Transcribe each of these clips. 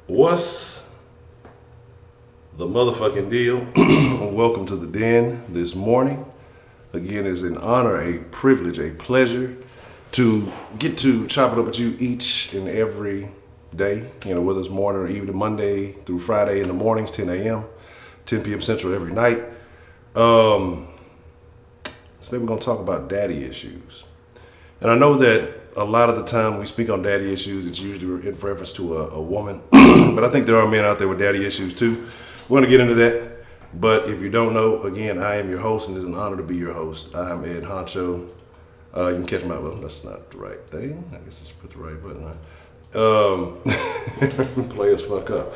What's the motherfucking deal? Welcome to the den this morning. Again, it's an honor, a privilege, a pleasure to get to chop it up with you each and every day, whether it's morning or evening, Monday through Friday in the mornings, 10 a.m., 10 p.m. Central every night. Today we're going to talk about daddy issues. And I know that a lot of the time when we speak on daddy issues, it's usually in reference to a woman. But I think there are men out there with daddy issues too. We're going to get into that. But if you don't know, again, I am your host, and it's an honor to be your host. I'm Ed Honcho. You can catch my, well, that's not the right thing. I guess I should put the right button on. Players fuck up.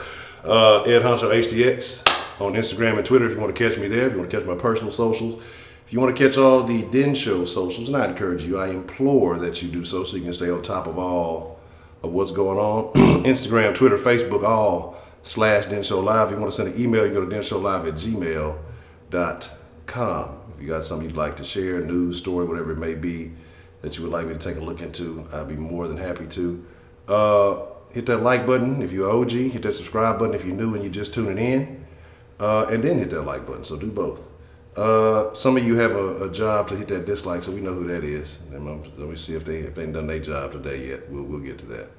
Ed Honcho HTX on Instagram and Twitter if you want to catch me there. If you want to catch my personal socials. If you want to catch all the Den Show socials, and I encourage you, I implore that you do so you can stay on top of all of what's going on. Instagram, Twitter, Facebook, all /Den Show Live. If you want to send an email, you can go to denshowlive@gmail.com. If you got something you'd like to share, news, story, whatever it may be that you would like me to take a look into, I'd be more than happy to. Hit that like button if you're OG. Hit that subscribe button if you're new and you're just tuning in. And then hit that like button. So do both. Some of you have a job to hit that dislike, so we know who that is. And let me see if they ain't done their job today yet. We'll get to that.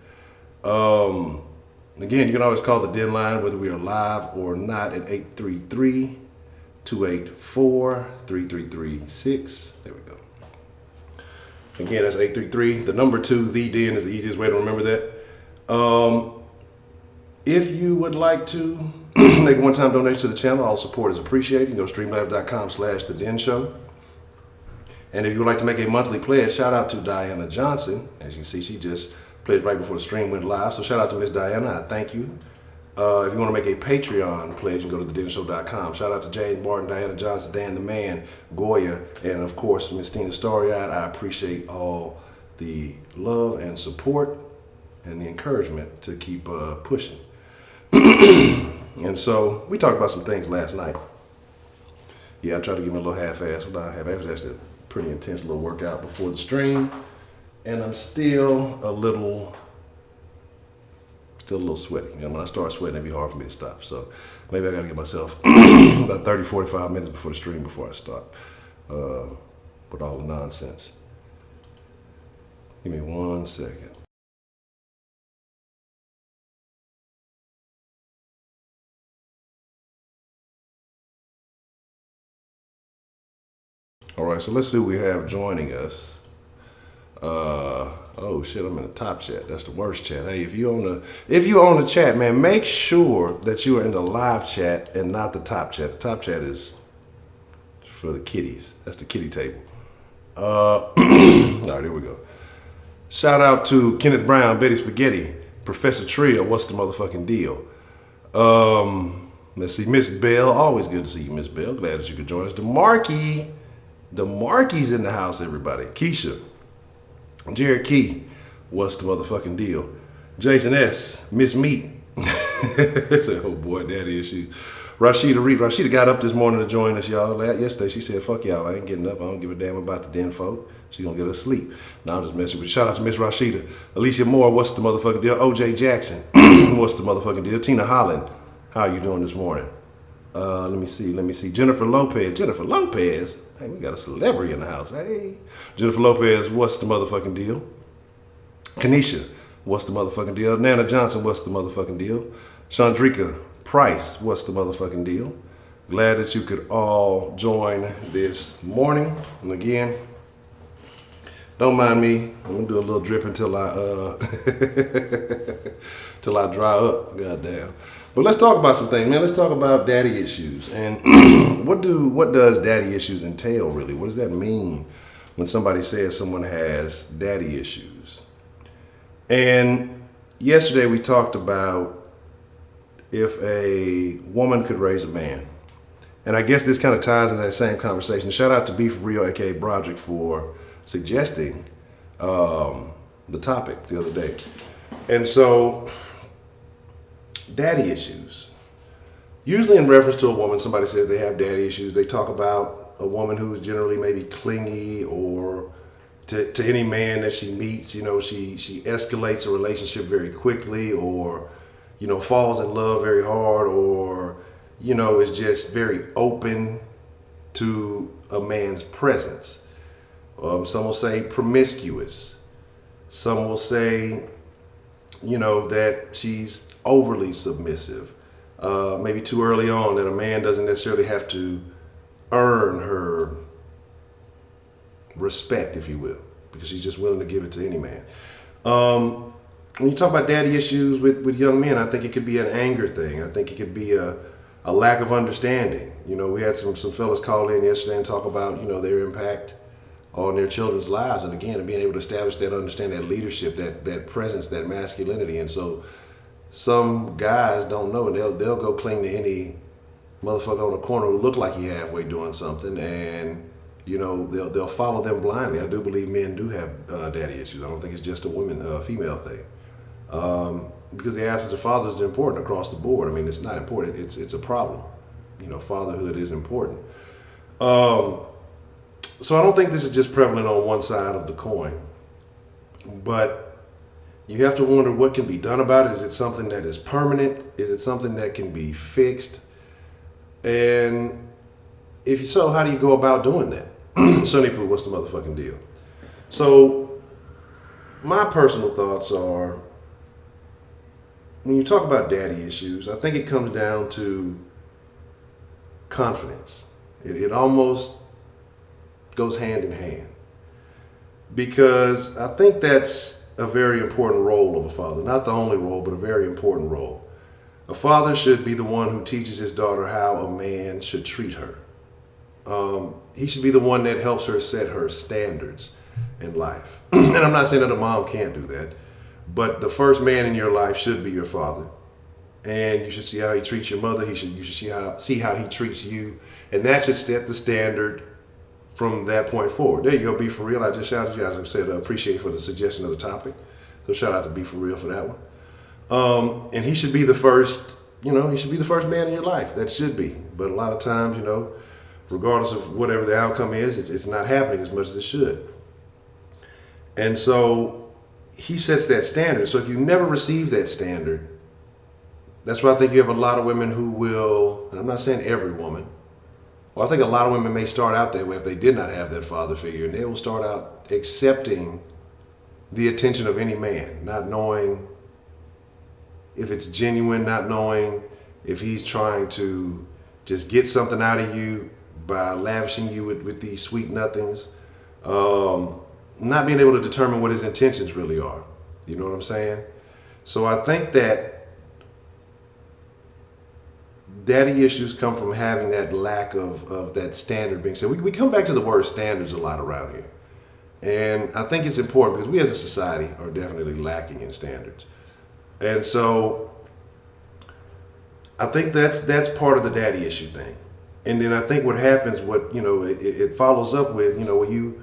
Again, you can always call the Den line whether we are live or not at 833-284-3336. There we go. Again, that's 833. The number 2, the Den, is the easiest way to remember that. If you would like to make a one-time donation to the channel, all support is appreciated. You can go to streamlabs.com/The Den Show. And if you would like to make a monthly pledge, shout out to Diana Johnson. As you can see, she just pledged right before the stream went live. So shout out to Miss Diana. I thank you. If you want to make a Patreon pledge, you can go to thedenshow.com. Shout out to Jane Barton, Diana Johnson, Dan the Man, Goya, and of course, Miss Tina Starryeyed. I appreciate all the love and support and the encouragement to keep pushing. And so we talked about some things last night. Yeah, I tried to give me a little half-ass. Well, not half-ass, that's a pretty intense little workout before the stream. And I'm still a little sweaty. When I start sweating, it'd be hard for me to stop. So maybe I got to give myself about 30, 45 minutes before the stream before I stop with all the nonsense. Give me 1 second. All right, so let's see what we have joining us. Oh shit, I'm in the top chat. That's the worst chat. Hey, if you on the chat, man, make sure that you are in the live chat and not the top chat. The top chat is for the kiddies. That's the kiddie table. All right, here we go. Shout out to Kenneth Brown, Betty Spaghetti, Professor Trio. What's the motherfucking deal? Let's see, Miss Bell. Always good to see you, Miss Bell. Glad that you could join us. The Marquis in the house, everybody. Keisha. Jared Key. What's the motherfucking deal? Jason S. Miss Meat. Say, oh boy, daddy issues. Rashida Reed. Rashida got up this morning to join us, y'all. Yesterday, she said, fuck y'all, I ain't getting up. I don't give a damn about the den folk. She gonna get her sleep. Now I'm just messing with you. Shout out to Miss Rashida. Alicia Moore, what's the motherfucking deal? OJ Jackson. What's the motherfucking deal? Tina Holland. How are you doing this morning? Let me see. Jennifer Lopez. Hey, we got a celebrity in the house. Hey. Jennifer Lopez, what's the motherfucking deal? Kanisha, what's the motherfucking deal? Nana Johnson, what's the motherfucking deal? Chandrika Price, what's the motherfucking deal? Glad that you could all join this morning. And again, don't mind me. I'm gonna do a little drip until I till I dry up. Goddamn. But let's talk about some things, man. Let's talk about daddy issues. And what does daddy issues entail, really? What does that mean when somebody says someone has daddy issues? And yesterday we talked about if a woman could raise a man. And I guess this kind of ties into that same conversation. Shout out to Be For Real, aka Broderick, for suggesting the topic the other day. And so, daddy issues. Usually in reference to a woman, somebody says they have daddy issues. They talk about a woman who's generally maybe clingy, or to any man that she meets, she escalates a relationship very quickly, or falls in love very hard, or, is just very open to a man's presence. Some will say promiscuous. Some will say, that she's overly submissive. Maybe too early on, that a man doesn't necessarily have to earn her respect, if you will, because she's just willing to give it to any man. When you talk about daddy issues with young men, I think it could be an anger thing. I think it could be a lack of understanding. We had some fellas call in yesterday and talk about, their impact on their children's lives. And again, being able to establish that, understand that leadership, that presence, that masculinity. And so some guys don't know, and they'll go cling to any motherfucker on the corner who look like he halfway doing something, and they'll follow them blindly. I do believe men do have daddy issues. I don't think it's just a female thing. Because the absence of fathers is important across the board. I mean, it's not important. It's a problem. Fatherhood is important. So I don't think this is just prevalent on one side of the coin. But you have to wonder what can be done about it. Is it something that is permanent? Is it something that can be fixed? And if so, how do you go about doing that? Sonny Pooh, what's the motherfucking deal? So my personal thoughts are, when you talk about daddy issues, I think it comes down to confidence. It almost goes hand in hand, because I think that's a very important role of a father. Not the only role, but a very important role. A father should be the one who teaches his daughter how a man should treat her. He should be the one that helps her set her standards in life. And I'm not saying that a mom can't do that, but the first man in your life should be your father. And you should see how he treats your mother. You should see how he treats you. And that should set the standard from that point forward. There you go, Be For Real. I just shouted you out. I said, appreciate for the suggestion of the topic. So shout out to Be For Real for that one. And he should be the first, he should be the first man in your life. That should be. But a lot of times, regardless of whatever the outcome is, it's not happening as much as it should. And so he sets that standard. So if you never receive that standard, that's why I think you have a lot of women who will, and I'm not saying every woman, well, I think a lot of women may start out that way if they did not have that father figure, and they will start out accepting the attention of any man, not knowing if it's genuine, not knowing if he's trying to just get something out of you by lavishing you with these sweet nothings, not being able to determine what his intentions really are. You know what I'm saying? So I think that daddy issues come from having that lack of that standard being set. We come back to the word standards a lot around here. And I think it's important because we as a society are definitely lacking in standards. And so I think that's part of the daddy issue thing. And then I think what happens, it follows up with, when you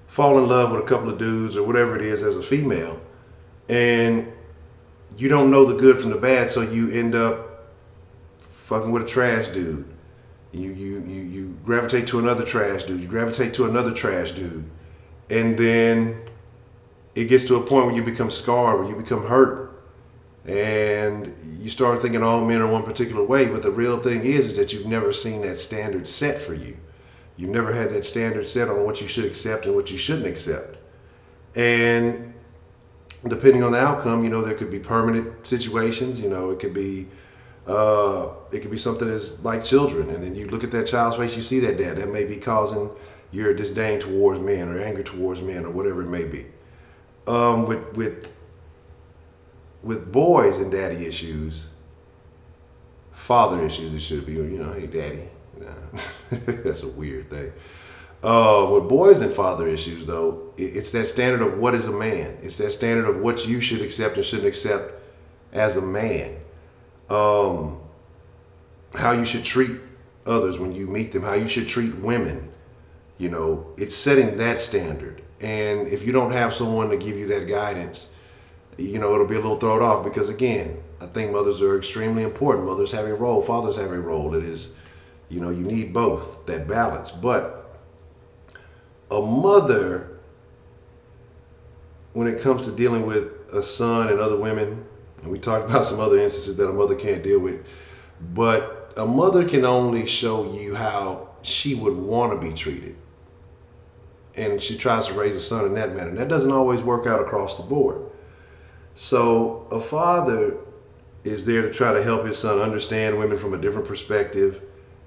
fall in love with a couple of dudes or whatever it is as a female, and you don't know the good from the bad, so you end up fucking with a trash dude. You gravitate to another trash dude. You gravitate to another trash dude. And then it gets to a point where you become scarred, where you become hurt. And you start thinking all men are one particular way. But the real thing is that you've never seen that standard set for you. You've never had that standard set on what you should accept and what you shouldn't accept. And depending on the outcome, there could be permanent situations. It could be something that's like children, and then you look at that child's face, you see that dad. That may be causing your disdain towards men or anger towards men or whatever it may be. With boys and daddy issues, father issues, it should be, hey daddy. Nah. That's a weird thing. With boys and father issues, though, it's that standard of what is a man. It's that standard of what you should accept and shouldn't accept as a man. How you should treat others when you meet them, how you should treat women. It's setting that standard. And if you don't have someone to give you that guidance, it'll be a little thrown off, because again, I think mothers are extremely important. Mothers have a role, fathers have a role. It is, you need both, that balance. But a mother, when it comes to dealing with a son and other women, And we talked about some other instances that a mother can't deal with. But a mother can only show you how she would want to be treated. And she tries to raise a son in that manner. And that doesn't always work out across the board. So a father is there to try to help his son understand women from a different perspective.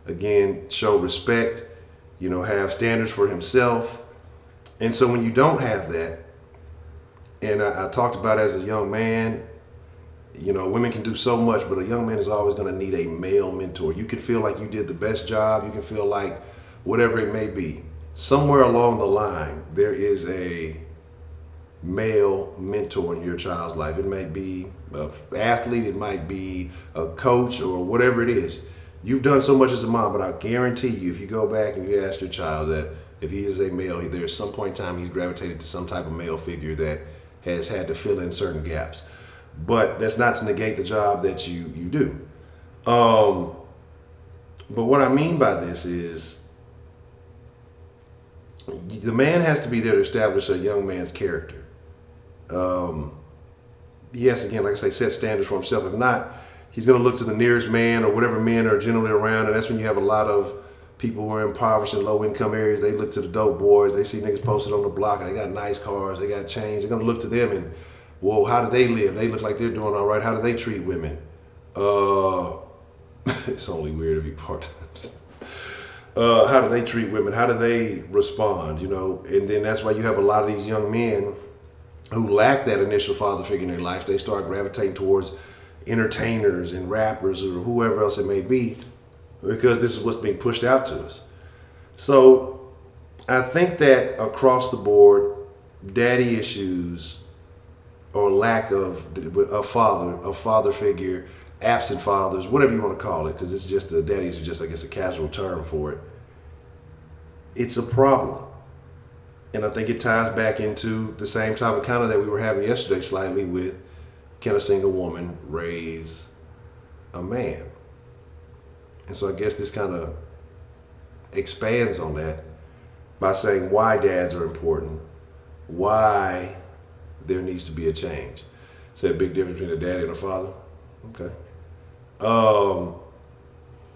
Again, show respect, have standards for himself. And so when you don't have that, and I talked about as a young man, women can do so much, but a young man is always going to need a male mentor. You can feel like you did the best job. You can feel like whatever it may be. Somewhere along the line, there is a male mentor in your child's life. It might be an athlete, it might be a coach, or whatever it is. You've done so much as a mom, but I guarantee you, if you go back and you ask your child that if he is a male, there's some point in time he's gravitated to some type of male figure that has had to fill in certain gaps. But that's not to negate the job that you do. But what I mean by this is the man has to be there to establish a young man's character. He has to, again, like I say, set standards for himself. If not, he's going to look to the nearest man or whatever men are generally around. And that's when you have a lot of people who are impoverished in low income areas. They look to the dope boys. They see niggas posted on the block and they got nice cars, they got chains. They're going to look to them and, whoa, how do they live? They look like they're doing all right. How do they treat women? It's only weird if you part. How do they treat women? How do they respond? And then that's why you have a lot of these young men who lack that initial father figure in their life. They start gravitating towards entertainers and rappers or whoever else it may be, because this is what's being pushed out to us. So I think that across the board, daddy issues or lack of a father figure, absent fathers, whatever you want to call it, because it's just daddies are just, I guess, a casual term for it. It's a problem. And I think it ties back into the same type of encounter that we were having yesterday slightly with, can a single woman raise a man? And so I guess this kind of expands on that by saying why dads are important, why there needs to be a change. Is there a big difference between a daddy and a father? Okay.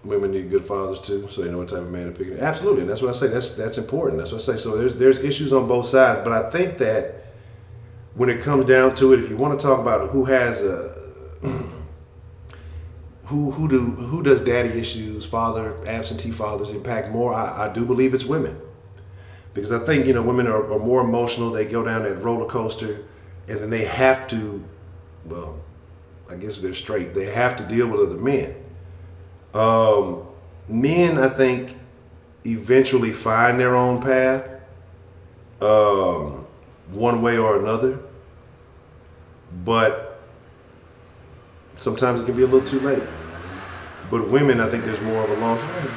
Women need good fathers too, so they know what type of man to pick. Absolutely, and that's what I say. That's important. That's what I say. So there's issues on both sides, but I think that when it comes down to it, if you want to talk about who has a who does daddy issues, absentee fathers impact more, I do believe it's women, because I think women are more emotional. They go down that roller coaster, and then they have to, well, I guess if they're straight, they have to deal with other men. Men, I think, eventually find their own path, one way or another, but sometimes it can be a little too late. But women, I think there's more of a long time.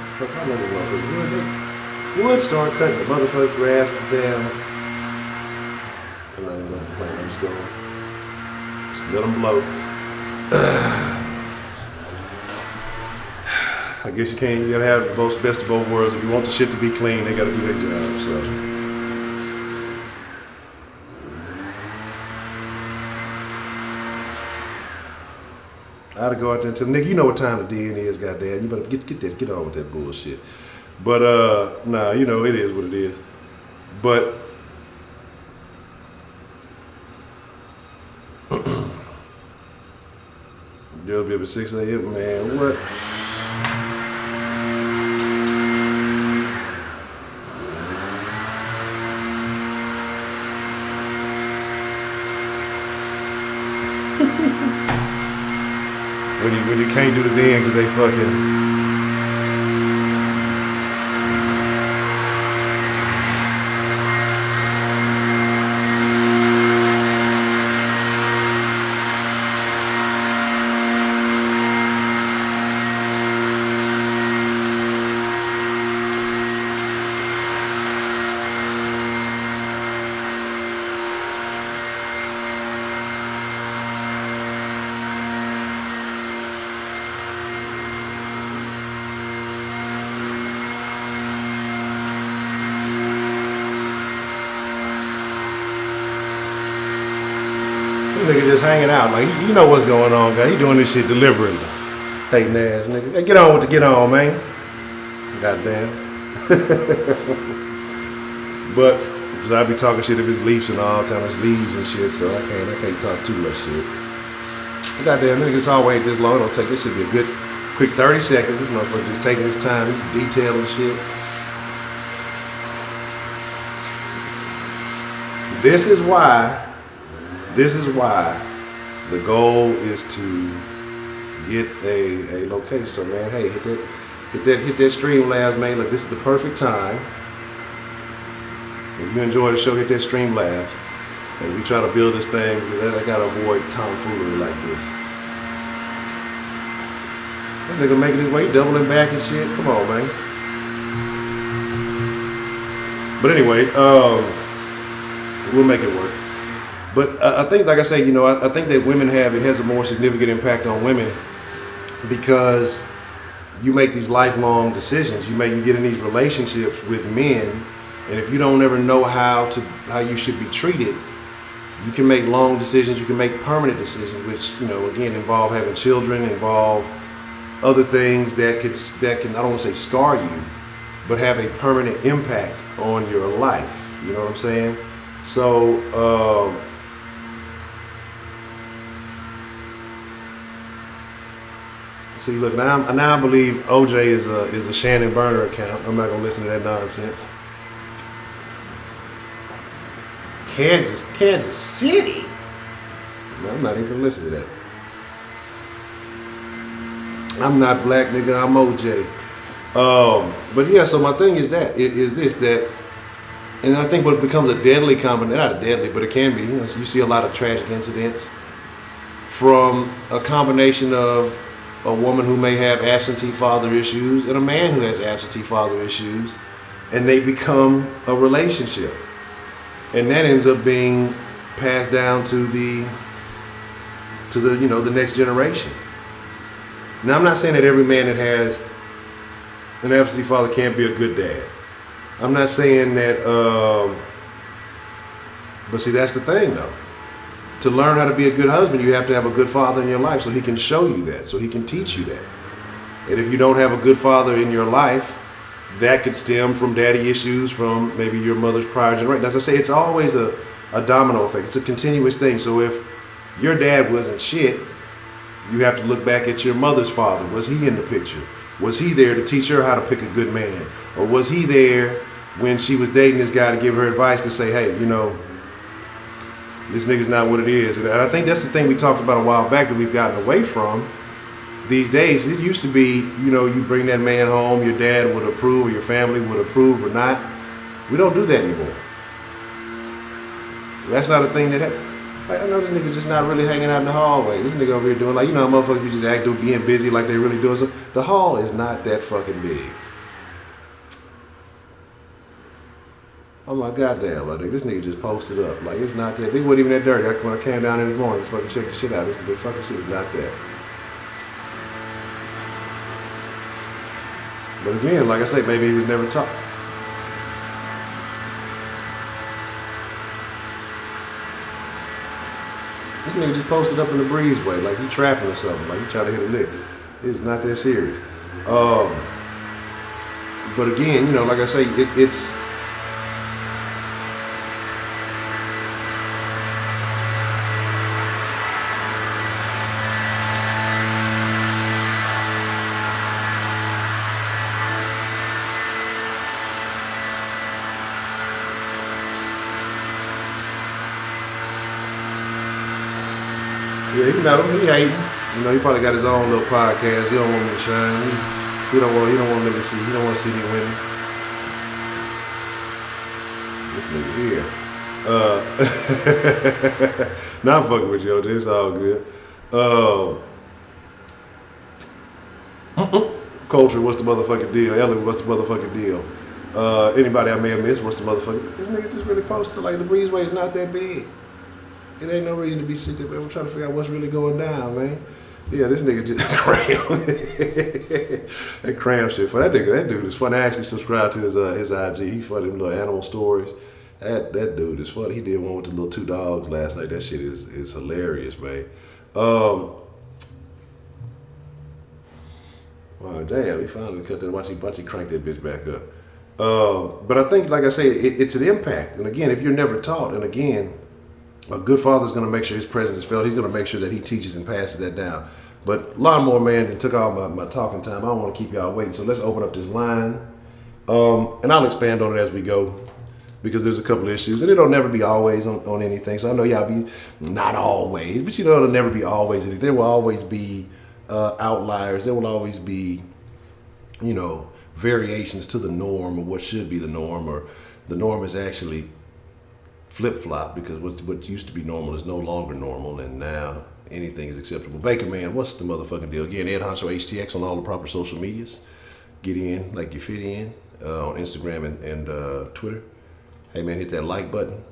Would start cutting the motherfucking grass was down. I'm not even going to complain. I'm just going to just let them blow. I guess you gotta have the best of both worlds. If you want the shit to be clean, they gotta do their job, so. I had to go out there and tell nigga, you know what time the DN is, goddamn. You better get on with that bullshit. But it is what it is. But you'll be up at 6 a.m., man. What? When you can't do the den because they fucking. nigga just hanging out. Like, you know what's going on, guy. He doing this shit deliberately. Hating ass nigga. Hey, get on with the get on, man. Goddamn. But I be talking shit of his leaves and all kind of leaves and shit, so I can't talk too much shit. Goddamn niggas always this long. It'll take, this should be a good quick 30 seconds. This motherfucker just taking his time, detailing shit. This is why the goal is to get a location. So man, hey, hit that Streamlabs, man. Look, this is the perfect time. If you enjoy the show, hit that Streamlabs. And we try to build this thing, because I gotta avoid tomfoolery like this. This nigga making his way, doubling back and shit. Come on, man. But anyway, we'll make it work. But I think, like I say, I think that it has a more significant impact on women, because you make these lifelong decisions. You get in these relationships with men, and if you don't ever know how you should be treated, you can make long decisions. You can make permanent decisions, which again involve having children, involve other things that can I don't want to say scar you, but have a permanent impact on your life. You know what I'm saying? So. See, look, now I believe OJ is a Shannon Burner account. I'm not gonna listen to that nonsense. Kansas City. No, I'm not even gonna listen to that. I'm not black, nigga. I'm OJ. But yeah, so my thing is that and I think what becomes a deadly combination, not a deadly, but it can be. So you see a lot of tragic incidents from a combination of a woman who may have absentee father issues and a man who has absentee father issues, and they become a relationship, and that ends up being passed down to the next generation. Now, I'm not saying that every man that has an absentee father can't be a good dad. I'm not saying that, but see, that's the thing though. To learn how to be a good husband, you have to have a good father in your life, so he can show you that, so he can teach you that. And if you don't have a good father in your life, that could stem from daddy issues from maybe your mother's prior generation. As I say, it's always a domino effect. It's a continuous thing. So if your dad wasn't shit, you have to look back at your mother's father. Was he in the picture? Was he there to teach her how to pick a good man? Or was he there when she was dating this guy to give her advice to say, hey, this nigga's not what it is. And I think that's the thing we talked about a while back that we've gotten away from these days. It used to be, you bring that man home, your dad would approve or your family would approve or not. We don't do that anymore. That's not a thing that happens. Like, I know this nigga's just not really hanging out in the hallway. This nigga over here doing motherfuckers be just acting, being busy like they really doing something. The hall is not that fucking big. I'm like, goddamn, my nigga, this nigga just posted up. Like, it's not that big. It wasn't even that dirty. When I came down in the morning to fucking check the shit out, the fucking shit is not that. But again, like I say, maybe he was never taught. This nigga just posted up in the breezeway like he trapping or something, like he trying to hit a lick. It's not that serious. But again, like I say, it's yeah, he hating. He probably got his own little podcast. He don't want me to shine. He don't want me to see. He don't want to see me winning. This nigga here. Not fucking with you, it's all good. Culture, what's the motherfucking deal? Ellen, what's the motherfucking deal? Anybody I may have missed, what's the motherfucking... This nigga just really posted like the breezeway is not that big. It ain't no reason to be sitting there, man. I'm trying to figure out what's really going down, man. Yeah, this nigga just cram. That cram shit. For that dude is fun. I actually subscribe to his IG. He funny, them little animal stories. That dude is funny. He did one with the little two dogs last night. That shit is hilarious, man. Wow, damn, he finally cut that. Watch he crank that bitch back up. But I think, like I say, it's an impact. And again, if you're never taught, and again, a good father is going to make sure his presence is felt. He's going to make sure that he teaches and passes that down. But Lawnmower Man then took all my talking time. I don't want to keep y'all waiting. So let's open up this line. And I'll expand on it as we go, because there's a couple of issues. And it'll never be always on anything. So I know y'all be not always, but you know, it'll never be always anything. There will always be outliers. There will always be, you know, variations to the norm, or what should be the norm, or the norm is actually flip-flop, because what used to be normal is no longer normal, and now anything is acceptable. Baker Man, what's the motherfucking deal? Again, Ed Honcho HTX on all the proper social medias. Get in like you fit in on Instagram and Twitter. Hey man, hit that like button.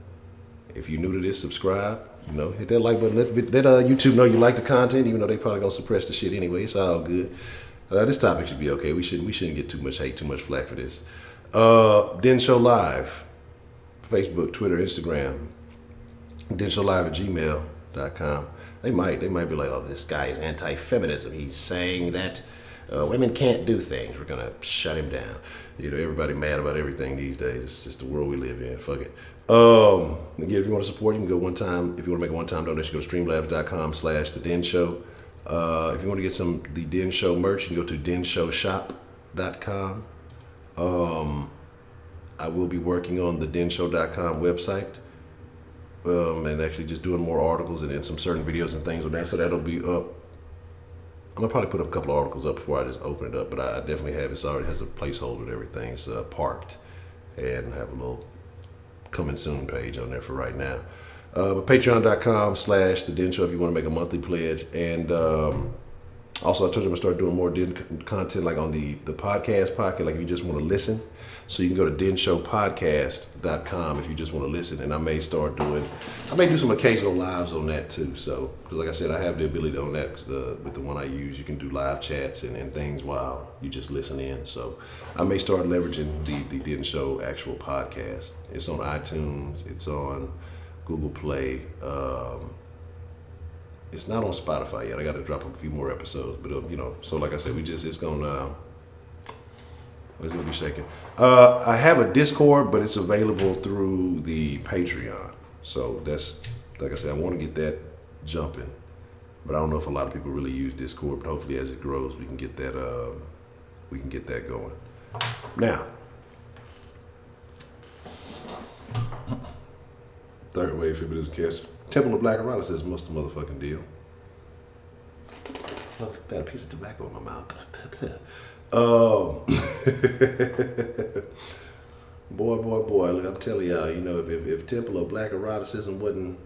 If you're new to this, subscribe. You know, hit that like button. Let YouTube know you like the content, even though they probably gonna suppress the shit anyway. It's all good. This topic should be okay. We shouldn't get too much hate, too much flack for this. Den Show Live, Facebook, Twitter, Instagram. denshowlive@gmail.com. They might be like, oh, this guy is anti-feminism. He's saying that women can't do things. We're gonna shut him down. You know, everybody mad about everything these days. It's just the world we live in. Fuck it. Again, if you want to support, you can go one time. If you want to make a one-time donation, go to streamlabs.com/The Den Show. If you want to get the Den Show merch, you can go to denshowshop.com. I will be working on the denshow.com website, and actually just doing more articles and then some certain videos and things on that. So that'll be up. I'm gonna probably put up a couple of articles up before I just open it up, but I definitely have it. Already has a placeholder and everything. It's parked, and I have a little coming soon page on there for right now. But patreon.com/The Den Show if you want to make a monthly pledge. And also, I told you I'm going to start doing more Den content, like on the podcast, like if you just want to listen. So you can go to denshowpodcast.com if you just want to listen. And I may do some occasional lives on that too. So, because like I said, I have the ability on that with the one I use. You can do live chats and things while you just listen in. So I may start leveraging the Den Show actual podcast. It's on iTunes. It's on Google Play. It's not on Spotify yet. I got to drop a few more episodes, but you know. So like I said, it's gonna be shaking. I have a Discord, but it's available through the Patreon. So that's, like I said, I want to get that jumping, but I don't know if a lot of people really use Discord. But hopefully, as it grows, we can get that going. Now, third wave feminism cancer. Temple of Black Eroticism, what's the motherfucking deal? Look, got a piece of tobacco in my mouth. Boy, look, I'm telling y'all, you know, if Temple of Black Eroticism wasn't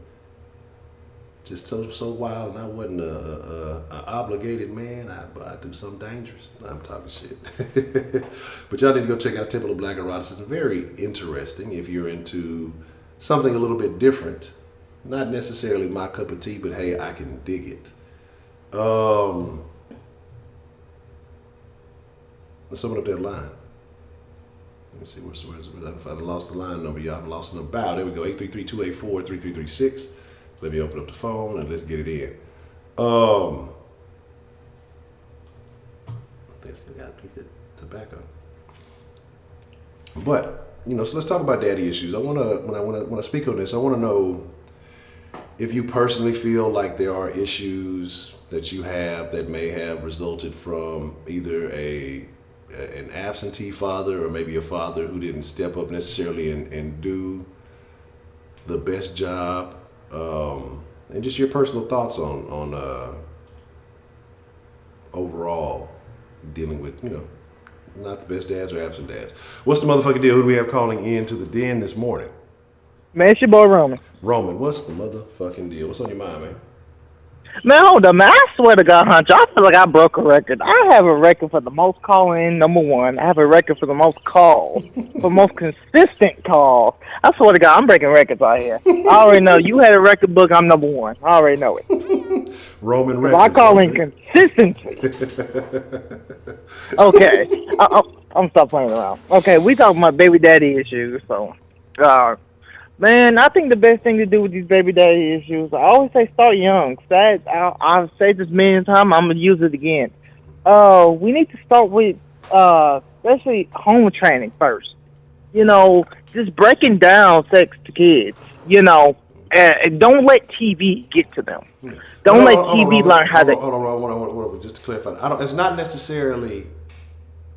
just so wild and I wasn't a obligated man, I'd do something dangerous. I'm talking shit. But y'all need to go check out Temple of Black Eroticism. Very interesting if you're into something a little bit different. Not necessarily my cup of tea, but hey, I can dig it. Let's open up that line. Let me see where's it. I lost the line number, y'all. I lost the number. There we go. 833-284-3336. Let me open up the phone and let's get it in. I think I got a piece of tobacco. But you know, so let's talk about daddy issues. When I speak on this, I want to know if you personally feel like there are issues that you have that may have resulted from either an absentee father or maybe a father who didn't step up necessarily and do the best job, and just your personal thoughts on overall dealing with, you know, not the best dads or absent dads. What's the motherfucking deal? Who do we have calling in to the den this morning? Man, it's your boy Roman. Roman, what's the motherfucking deal? What's on your mind, man? Man, hold up, man. I swear to God, Honcho, I feel like I broke a record. I have a record for the most call-in, number one. I have a record for the most calls, for most consistent calls. I swear to God, I'm breaking records out here. I already know. You had a record book, I'm number one. I already know it. Roman records. I call in consistency. Okay. I'm stop playing around. Okay, we talking about baby daddy issues, so... Man, I think the best thing to do with these baby daddy issues, I always say start young. I've said this many times, I'm going to use it again. We need to start with, especially home training first. Just breaking down sex to kids, and don't let TV get to them. But Don't let TV learn how to. hold on, just to clarify. I don't. It's not necessarily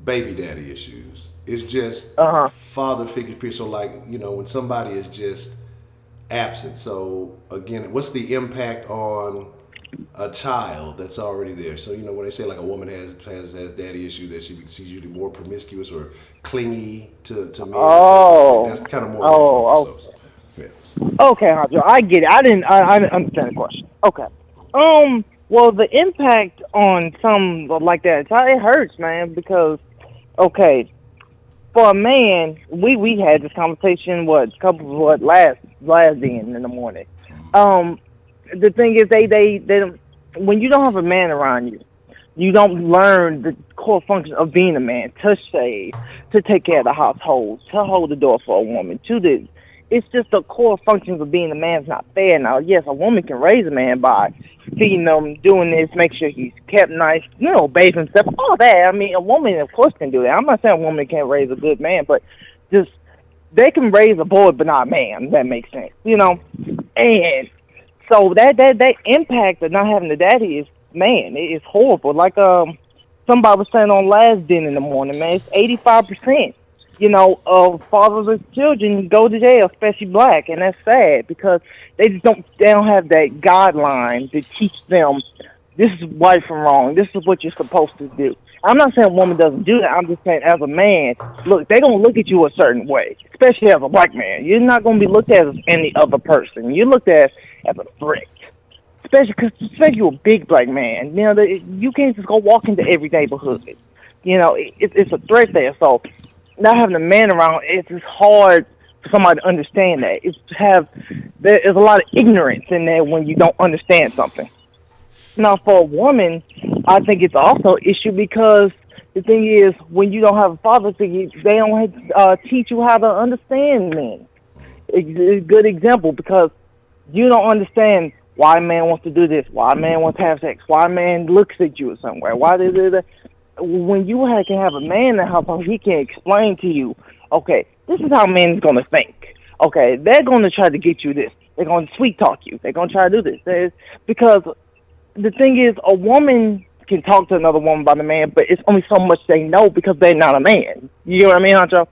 baby daddy issues. It's just Uh huh. father figure. So like when somebody is just absent. So again, what's the impact on a child that's already there? So when they say like a woman has daddy issues, that she's usually more promiscuous or clingy to men. Oh. That's kind of more Oh. focus. So, yeah. Okay, Honcho, I get it. I didn't understand the question. Okay. Well, the impact on some like that, it hurts, man, because okay, for a man, we had this conversation last in the morning. Um, the thing is, they don't, when you don't have a man around you, you don't learn the core function of being a man, to save, to take care of the household, to hold the door for a woman, to this. It's just the core functions of being a man's not fair. Now, yes, a woman can raise a man by feeding him, doing this, make sure he's kept nice, bathe himself, all that. I mean, a woman, of course, can do that. I'm not saying a woman can't raise a good man, but just they can raise a boy, but not a man. If that makes sense. And so that impact of not having a daddy is, man, it is horrible. Like somebody was saying on last din in the morning, man, it's 85%. Of fathers with children go to jail, especially black, and that's sad because they don't have that guideline to teach them this is right from wrong. This is what you're supposed to do. I'm not saying a woman doesn't do that. I'm just saying as a man, look, they're gonna look at you a certain way, especially as a black man. You're not gonna be looked at as any other person. You're looked at as a threat. Especially you're a big black man. You can't just go walk into every neighborhood. It's a threat there. So not having a man around, it's just hard for somebody to understand that. There's a lot of ignorance in there when you don't understand something. Now, for a woman, I think it's also an issue because the thing is, when you don't have a father figure, they don't teach you how to understand men. It's a good example because you don't understand why a man wants to do this, why a man wants to have sex, why a man looks at you somewhere, why they do that. When you can have a man in the house, he can explain to you, okay, this is how men is going to think. Okay, they're going to try to get you this. They're going to sweet talk you. They're going to try to do this. Because the thing is, a woman can talk to another woman about a man, but it's only so much they know because they're not a man. You know what I mean, Honcho?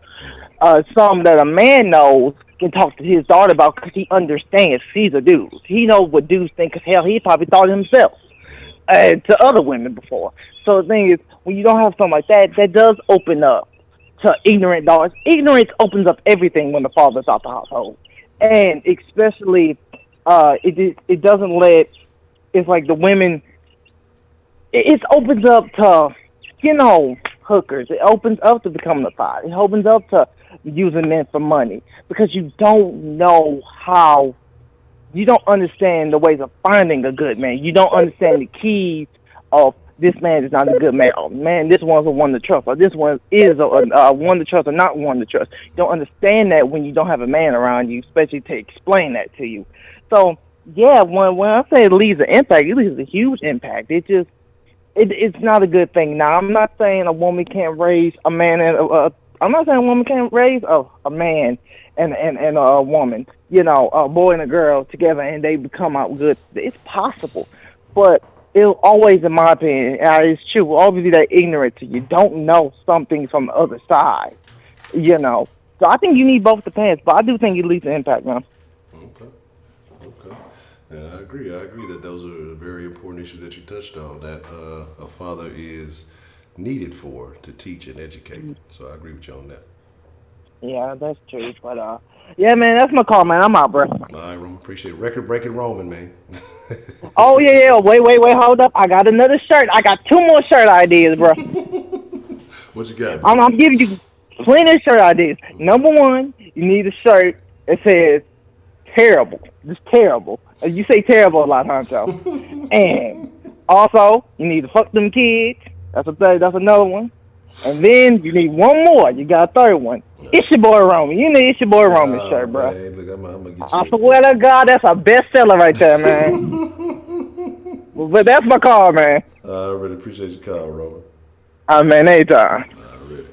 Some that a man knows can talk to his daughter about because he understands. He's a dude. He knows what dudes think, because hell, he probably thought it himself to other women before. So the thing is, when you don't have something like that, that does open up to ignorant daughters. Ignorance opens up everything when the father's out the household. And especially, it doesn't let, it's like the women, it opens up to, hookers. It opens up to becoming a thought. It opens up to using men for money because you don't know how, you don't understand the ways of finding a good man. You don't understand the keys of this man is not a good man. Oh, man, this one's a one to trust, or this one is a one to trust or not one to trust. You don't understand that when you don't have a man around you, especially to explain that to you. So, yeah, when I say it leaves an impact, it leaves a huge impact. It's not a good thing. Now, I'm not saying a woman can't raise a man and I'm not saying a woman can't raise a man and a woman, a boy and a girl together, and they become out good. It's possible, but it'll always, in my opinion, it's true, will always be that ignorant to you. Don't know some things from the other side, So I think you need both the parents, but I do think it leaves an impact, man. Okay. And I agree. That those are very important issues that you touched on, that a father is needed for to teach and educate. So I agree with you on that. Yeah, that's true. But yeah, man, that's my call, man. I'm out, bro. All right, Roman. Appreciate it. Record breaking Roman, man. Oh yeah. Wait. Hold up. I got another shirt. I got two more shirt ideas, bro. What you got? I'm giving you plenty of shirt ideas. Number one, you need a shirt that says terrible. Just terrible. You say terrible a lot, Honcho. And also, you need to fuck them kids. That's another one. And then you need one more. You got a third one. It's your boy Roman. You need It's Your Boy Roman Oh shirt, bro. man, look, I'm gonna get I you. swear to God, that's a bestseller right there, man. But that's my call, man. I really appreciate your call, Robert. I mean, anytime. Really.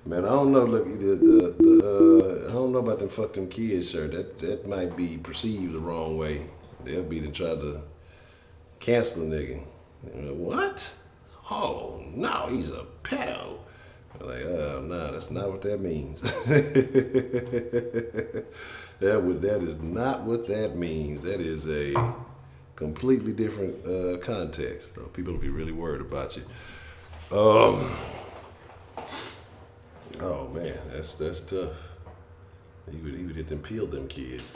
Man, I don't know. Look, I don't know about them fuck them kids, sir. That might be perceived the wrong way. They'll be to try to cancel a nigga. What? Oh no, he's a pedo. Like, oh no, that's not what that means. That is not what that means. That is a completely different context. So people will be really worried about you. Um, oh man, that's tough. He would hit them, peel them kids.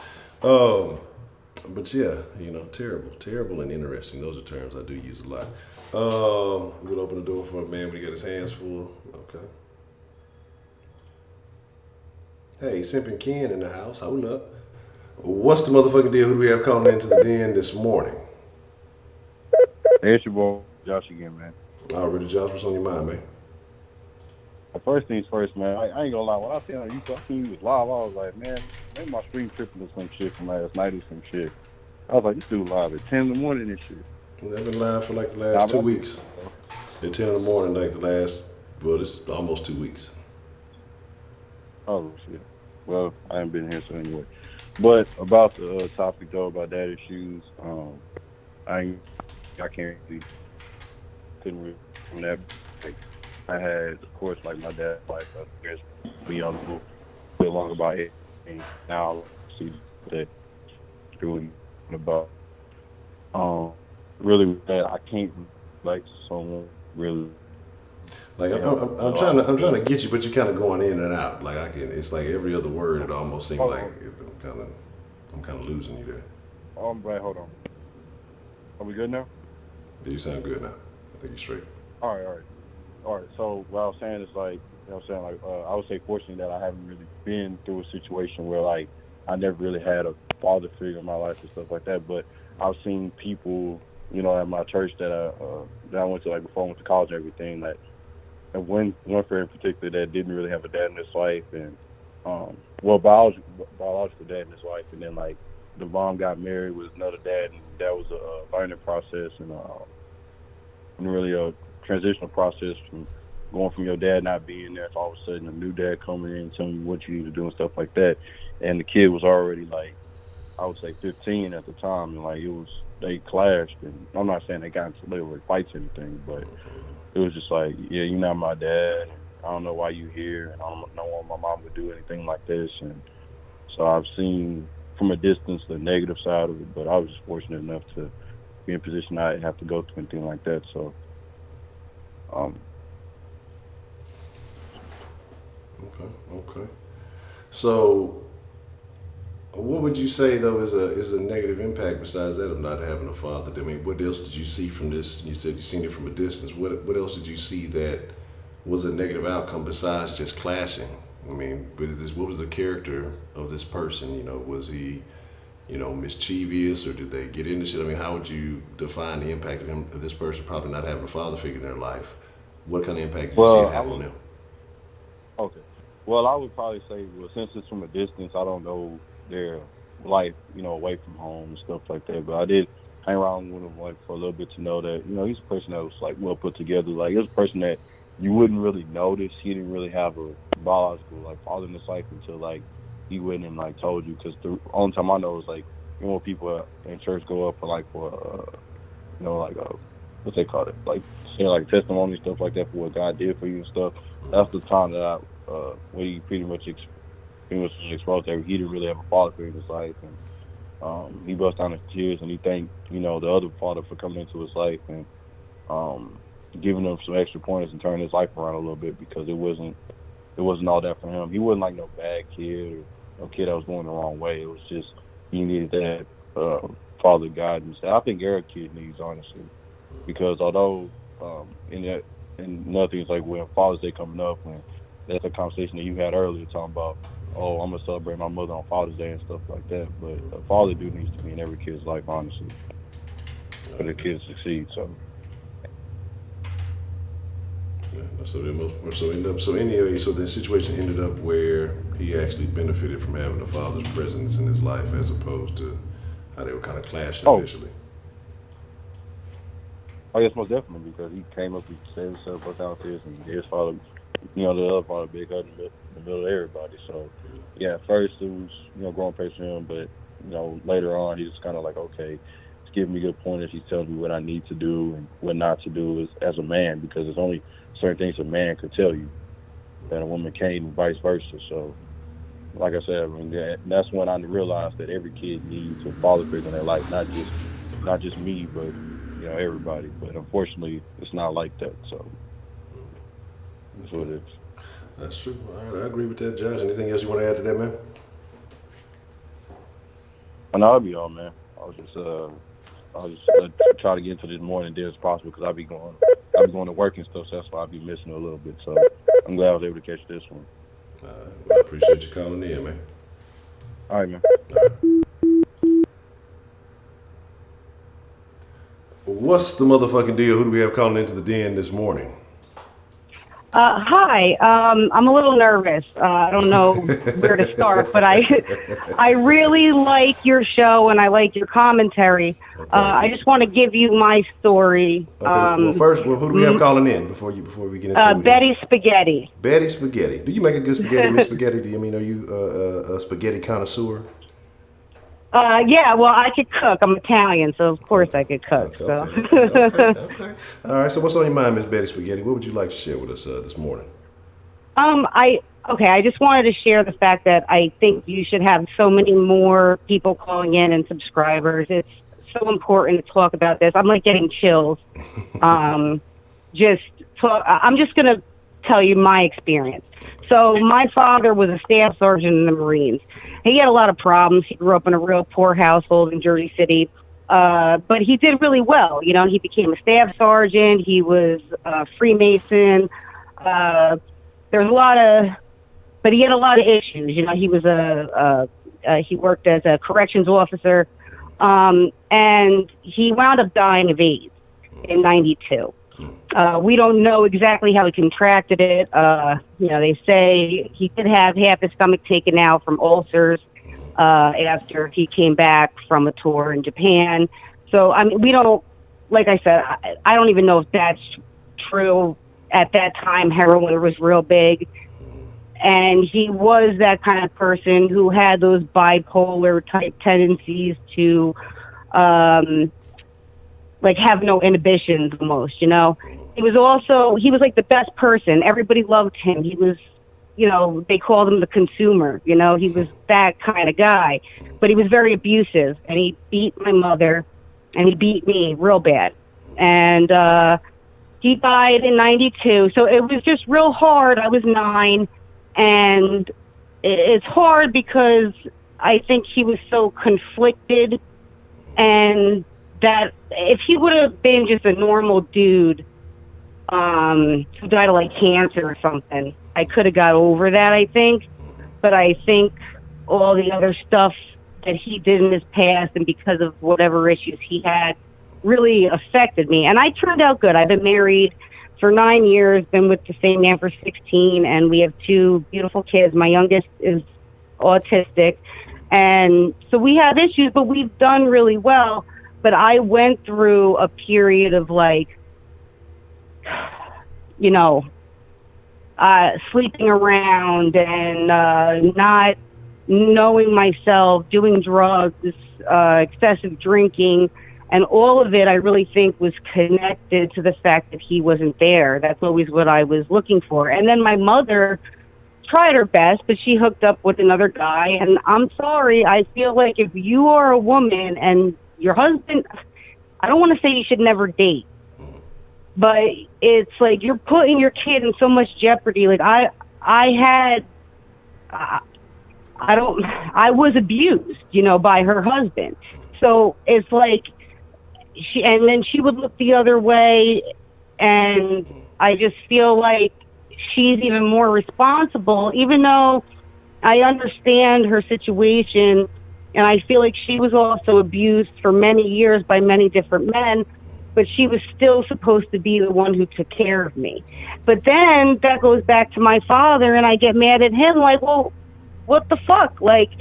But yeah, terrible and interesting. Those are terms I do use a lot. We'll open the door for a man when he got his hands full. Okay. Hey, Simpin' Ken in the house. Hold up. What's the motherfucking deal? Who do we have calling into the den this morning? Hey, it's your boy Josh again, man. Already, Josh, what's on your mind, man? First things first, man. I ain't gonna lie. When I seen on YouTube, I seen you was live. I was like, man, maybe my stream tripping or some shit from last night or some shit. I was like, this dude live at 10 in the morning and shit. I've been live for like the last 2 weeks. At 10 in the morning, like it's almost 2 weeks. Oh, shit. Well, I haven't been here, so anyway. But about the topic, though, about dad issues, I can't really, couldn't really from that. Like, I had, of course, like my dad, like, there's me on the feel long about it. And now I see that doing about, really with that, I can't like someone really. Like I'm trying to get you, but you're kind of going in and out. Like it's like every other word. It almost seems like I'm kind of losing you there. Right, hold on. Are we good now? Yeah, you sound good now. I think you're straight. All right. So what I was saying is like, you know what I'm saying? Like, I would say fortunately that I haven't really been through a situation where like I never really had a father figure in my life and stuff like that. But I've seen people, at my church that I went to, like before I went to college and everything, like, and one friend in particular that didn't really have a dad in his life, and biological dad in his life, and then like the mom got married with another dad, and that was a learning process and really a transitional process from going from your dad not being there to all of a sudden a new dad coming in and telling you what you need to do and stuff like that. And the kid was already like, I would say 15 at the time, and like they clashed, and I'm not saying they got into literally fights or anything, but it was just like, yeah, you're not my dad, and I don't know why you here, and I don't know why my mom would do anything like this. And so I've seen from a distance the negative side of it, but I was just fortunate enough to be in a position I didn't have to go through anything like that. So, Okay. So, what would you say though is a negative impact besides that of not having a father? I mean, what else did you see from this? You said you seen it from a distance. What else did you see that was a negative outcome besides just clashing? I mean, what was the character of this person? Was he, mischievous, or did they get into shit? I mean, how would you define the impact of this person probably not having a father figure in their life? What kind of impact did you see it have on them? Okay. Well, I would probably say, since it's from a distance, I don't know their life, away from home and stuff like that. But I did hang around with him like for a little bit to know that, he's a person that was like well put together. Like, he was a person that you wouldn't really notice. He didn't really have a biological like father in his life until like he went and like told you. Because the only time I know is like when people in church go up for what's they call it, like saying like testimony stuff like that for what God did for you and stuff. That's the time that where he pretty much exposed that he didn't really have a father figure in his life, and he burst down in tears and he thanked the other father for coming into his life and giving him some extra pointers and turning his life around a little bit, because it wasn't all that for him. He wasn't like no bad kid or no kid that was going the wrong way. It was just he needed that father guidance that I think every kid needs, honestly, because although and another thing is like when Father's Day coming up, when that's a conversation that you had earlier talking about, oh, I'm gonna celebrate my mother on Father's Day and stuff like that. But a father do needs to be in every kid's life, honestly, for the kids to succeed. So Yeah, so the situation ended up where he actually benefited from having the father's presence in his life, as opposed to how they were kind of clashing initially. I guess most definitely, because he came up, he saved himself up downstairs, and his father, the other father, big in the middle of everybody. So, yeah, at first it was, growing pains for him, but, later on, he's kind of like, okay, he's giving me good pointers. He's telling me what I need to do and what not to do as a man, because there's only certain things a man could tell you that a woman can't, and vice versa. So, like I said, that's when I realized that every kid needs a father figure in their life, not just me, but everybody. But unfortunately, it's not like that. So that's what it is. That's true. All right, I agree with that, Josh. Anything else you want to add to that, man? And I'll be all, man. I was just try to get into this morning as possible, because I'll be going to work and stuff. So that's why I'll be missing it a little bit. So I'm glad I was able to catch this one. All right, well, I appreciate you calling in, man. All right, man. All right. What's the motherfucking deal? Who do we have calling into the den this morning? Hi. I'm a little nervous. I don't know where to start, but I really like your show and I like your commentary. I just want to give you my story. Okay. Well, first, who do we have calling in before we get into it? Betty Spaghetti. Betty Spaghetti. Do you make a good spaghetti, Miss Spaghetti? Are you a spaghetti connoisseur? Yeah, well, I could cook. I'm Italian, so of course I could cook. Okay. All right. So what's on your mind, Miss Betty Spaghetti? What would you like to share with us this morning? I just wanted to share the fact that I think you should have so many more people calling in and subscribers. It's so important to talk about this. I'm like getting chills. I'm just going to tell you my experience. So my father was a staff sergeant in the Marines. He had a lot of problems. He grew up in a real poor household in Jersey City, but he did really well. He became a staff sergeant. He was a Freemason. But he had a lot of issues. He was he worked as a corrections officer, and he wound up dying of AIDS in '92. We don't know exactly how he contracted it. They say he did have half his stomach taken out from ulcers after he came back from a tour in Japan. So, we don't, like I said, I don't even know if that's true. At that time, heroin was real big. And he was that kind of person who had those bipolar type tendencies to, have no inhibitions almost, He was like the best person. Everybody loved him. He was, they called him the consumer, He was that kind of guy. But he was very abusive, and he beat my mother, and he beat me real bad. And he died in '92. So it was just real hard. I was 9, and it's hard because I think he was so conflicted, and that if he would have been just a normal dude who died of cancer or something, I could have got over that, I think. But I think all the other stuff that he did in his past, and because of whatever issues he had, really affected me. And I turned out good. I've been married for 9 years, been with the same man for 16, and we have 2 beautiful kids. My youngest is autistic, and so we have issues, but we've done really well. But I went through a period of sleeping around and not knowing myself, doing drugs, excessive drinking, and all of it I really think was connected to the fact that he wasn't there. That's always what I was looking for. And then my mother tried her best, but she hooked up with another guy. And I'm sorry, I feel like if you are a woman and your husband, I don't want to say you should never date, but it's like you're putting your kid in so much jeopardy. I was abused, by her husband. So it's like then she would look the other way, and I just feel like she's even more responsible, even though I understand her situation. And I feel like she was also abused for many years by many different men. but she was still supposed to be the one who took care of me. But then that goes back to my father, and I get mad at him, like, well, what the fuck? Like,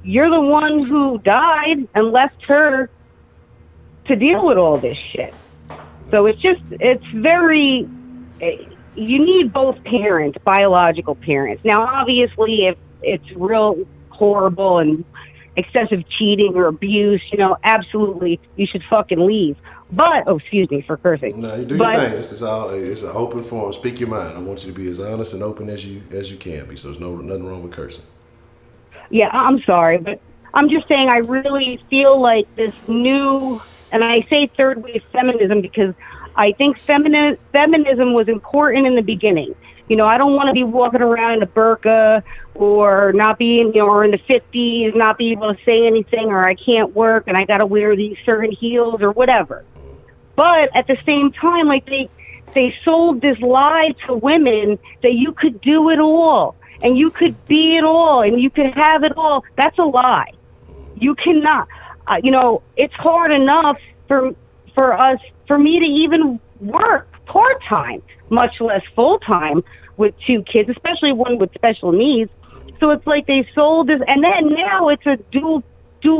you're the one who died and left her to deal with all this shit. So it's very, you need both parents, biological parents. Now, obviously, if it's real horrible and excessive cheating or abuse, absolutely, you should fucking leave. But, excuse me for cursing. No, you do your thing. It's an open forum. Speak your mind. I want you to be as honest and open as you can be. So there's nothing wrong with cursing. Yeah, I'm sorry, but I'm just saying I really feel like this new, and I say third wave feminism because I think feminism was important in the beginning. I don't want to be walking around in a burqa or not being, or in the 50s, not be able to say anything, or I can't work and I got to wear these certain heels or whatever. But at the same time, like they sold this lie to women that you could do it all and you could be it all and you could have it all. That's a lie. You cannot. It's hard enough for me to even work part-time, much less full-time with 2 kids, especially one with special needs. So it's like they sold this, and then now it's a dual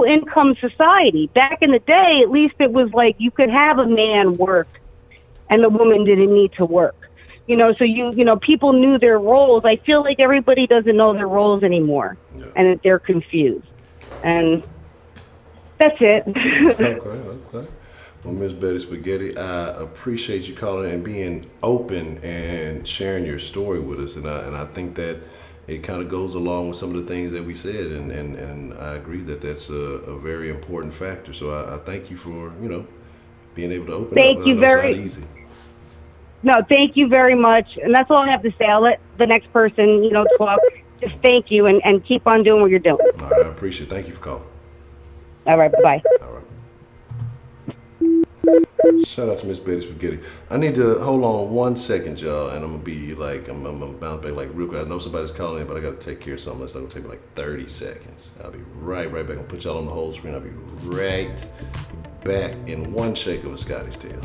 income society. Back in the day, at least it was like you could have a man work and the woman didn't need to work. So people knew their roles. I feel like everybody doesn't know their roles anymore, and that they're confused. And that's it. Okay. Well, Miss Betty Spaghetti, I appreciate you calling and being open and sharing your story with us, and I think that it kind of goes along with some of the things that we said, and I agree that that's a very important factor. So I thank you for being able to open up. Thank you very. It's not easy. No, thank you very much, and that's all I have to say. I'll let the next person talk. Just thank you and keep on doing what you're doing. All right, I appreciate it. Thank you for calling. All right, bye-bye. All right. Shout out to Miss Betty Spaghetti. I need to hold on 1 second, y'all, and I'm gonna be like, I'm gonna bounce back like real quick. I know somebody's calling in, but I gotta take care of something. It's gonna take me like 30 seconds. I'll be right back. I'm gonna put y'all on the whole screen. I'll be right back in one shake of a Scotty's tail.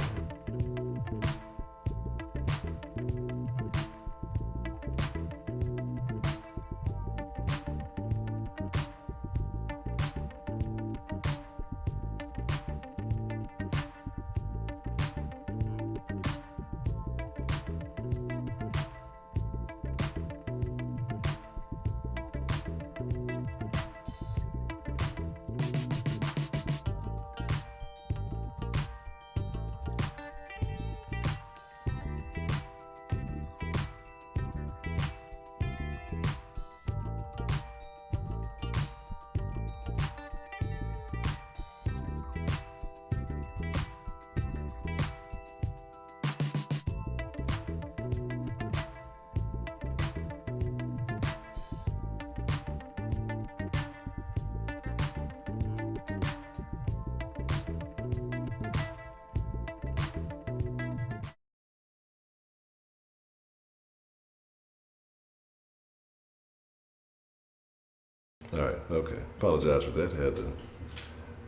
All right, okay. Apologize for that. Had to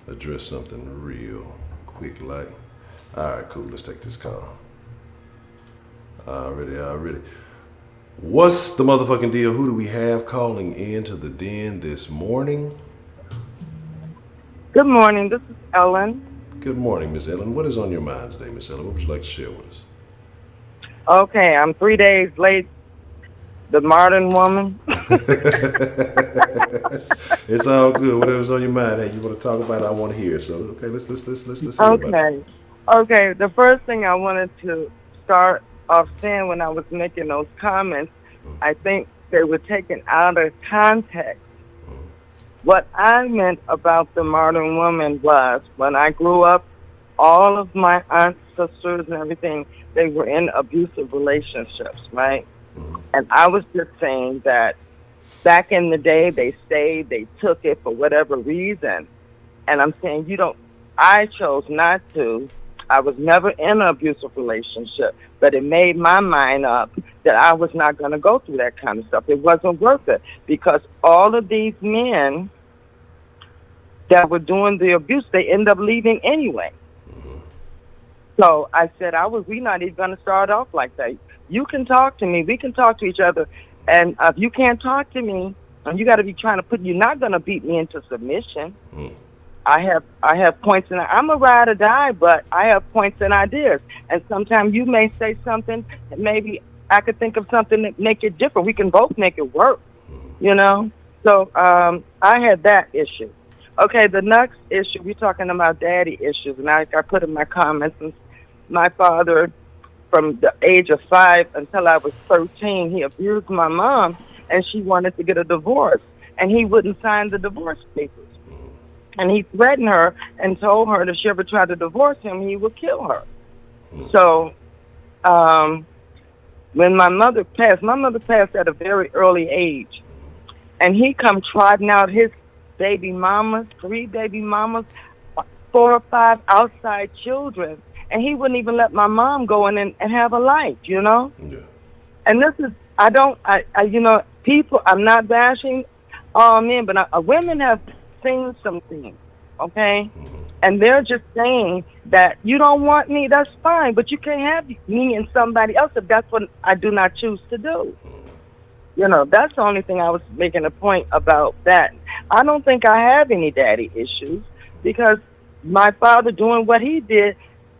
address something real quick like. All right, cool. Let's take this call. Already. What's the motherfucking deal? Who do we have calling into the den this morning? Good morning. This is Ellen. Good morning, Miss Ellen. What is on your mind today, Miss Ellen? What would you like to share with us? Okay, I'm 3 days late. The modern woman. It's all good. Whatever's on your mind, hey, you want to talk about it, I want to hear. So, okay, let's hear about it. Okay. The first thing I wanted to start off saying when I was making those comments, I think they were taken out of context. What I meant about the modern woman was when I grew up, all of my aunts, sisters, and everything, they were in abusive relationships, right? And I was just saying that back in the day, they stayed, they took it for whatever reason. And I'm saying, I chose not to. I was never in an abusive relationship, but it made my mind up that I was not going to go through that kind of stuff. It wasn't worth it because all of these men that were doing the abuse, they end up leaving anyway. So I said, we're not even going to start off like that. You can talk to me. We can talk to each other. And if you can't talk to me, and you got to be trying to you're not going to beat me into submission. I have points, and I'm a ride or die, but I have points and ideas. And sometimes you may say something, and maybe I could think of something that make it different. We can both make it work, you know? So I had that issue. Okay, the next issue, we're talking about daddy issues, and I put in my comments, and my father, from the age of 5 until I was 13, he abused my mom, and she wanted to get a divorce, and he wouldn't sign the divorce papers. And he threatened her and told her that if she ever tried to divorce him, he would kill her. So when my mother passed at a very early age, and he come trotting out his baby mamas, 3 baby mamas, 4 or 5 outside children, and he wouldn't even let my mom go in and have a life, you know? Yeah. And this is, you know, people, I'm not bashing all men, but women have seen some things, okay? And they're just saying that you don't want me, that's fine, but you can't have me and somebody else if that's what I do not choose to do. You know, that's the only thing I was making a point about that. I don't think I have any daddy issues because my father doing what he did,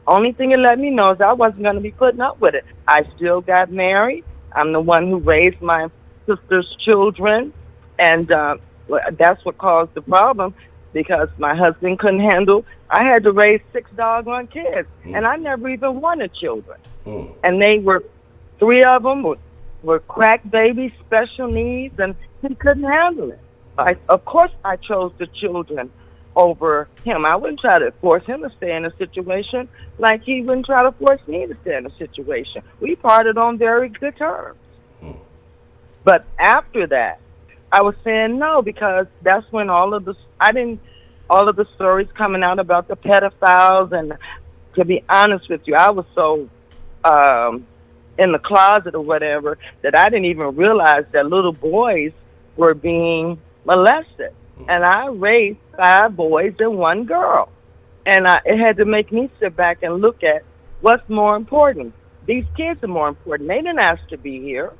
only thing it let me know is I wasn't going to be putting up with it. I still got married. I'm the one who raised my sister's children, and that's what caused the problem because my husband couldn't handle. I had to raise 6 doggone kids, and I never even wanted children. And they were 3 of them were crack babies, special needs, and he couldn't handle it. Of course, I chose the children over him. I wouldn't try to force him to stay in a situation like he wouldn't try to force me to stay in a situation. We parted on very good terms. But after that, I was saying no because that's when all of the stories coming out about the pedophiles, and to be honest with you, I was so in the closet or whatever that I didn't even realize that little boys were being molested. And I raised 5 boys and 1 girl. And it had to make me sit back and look at what's more important. These kids are more important. They didn't ask to be here.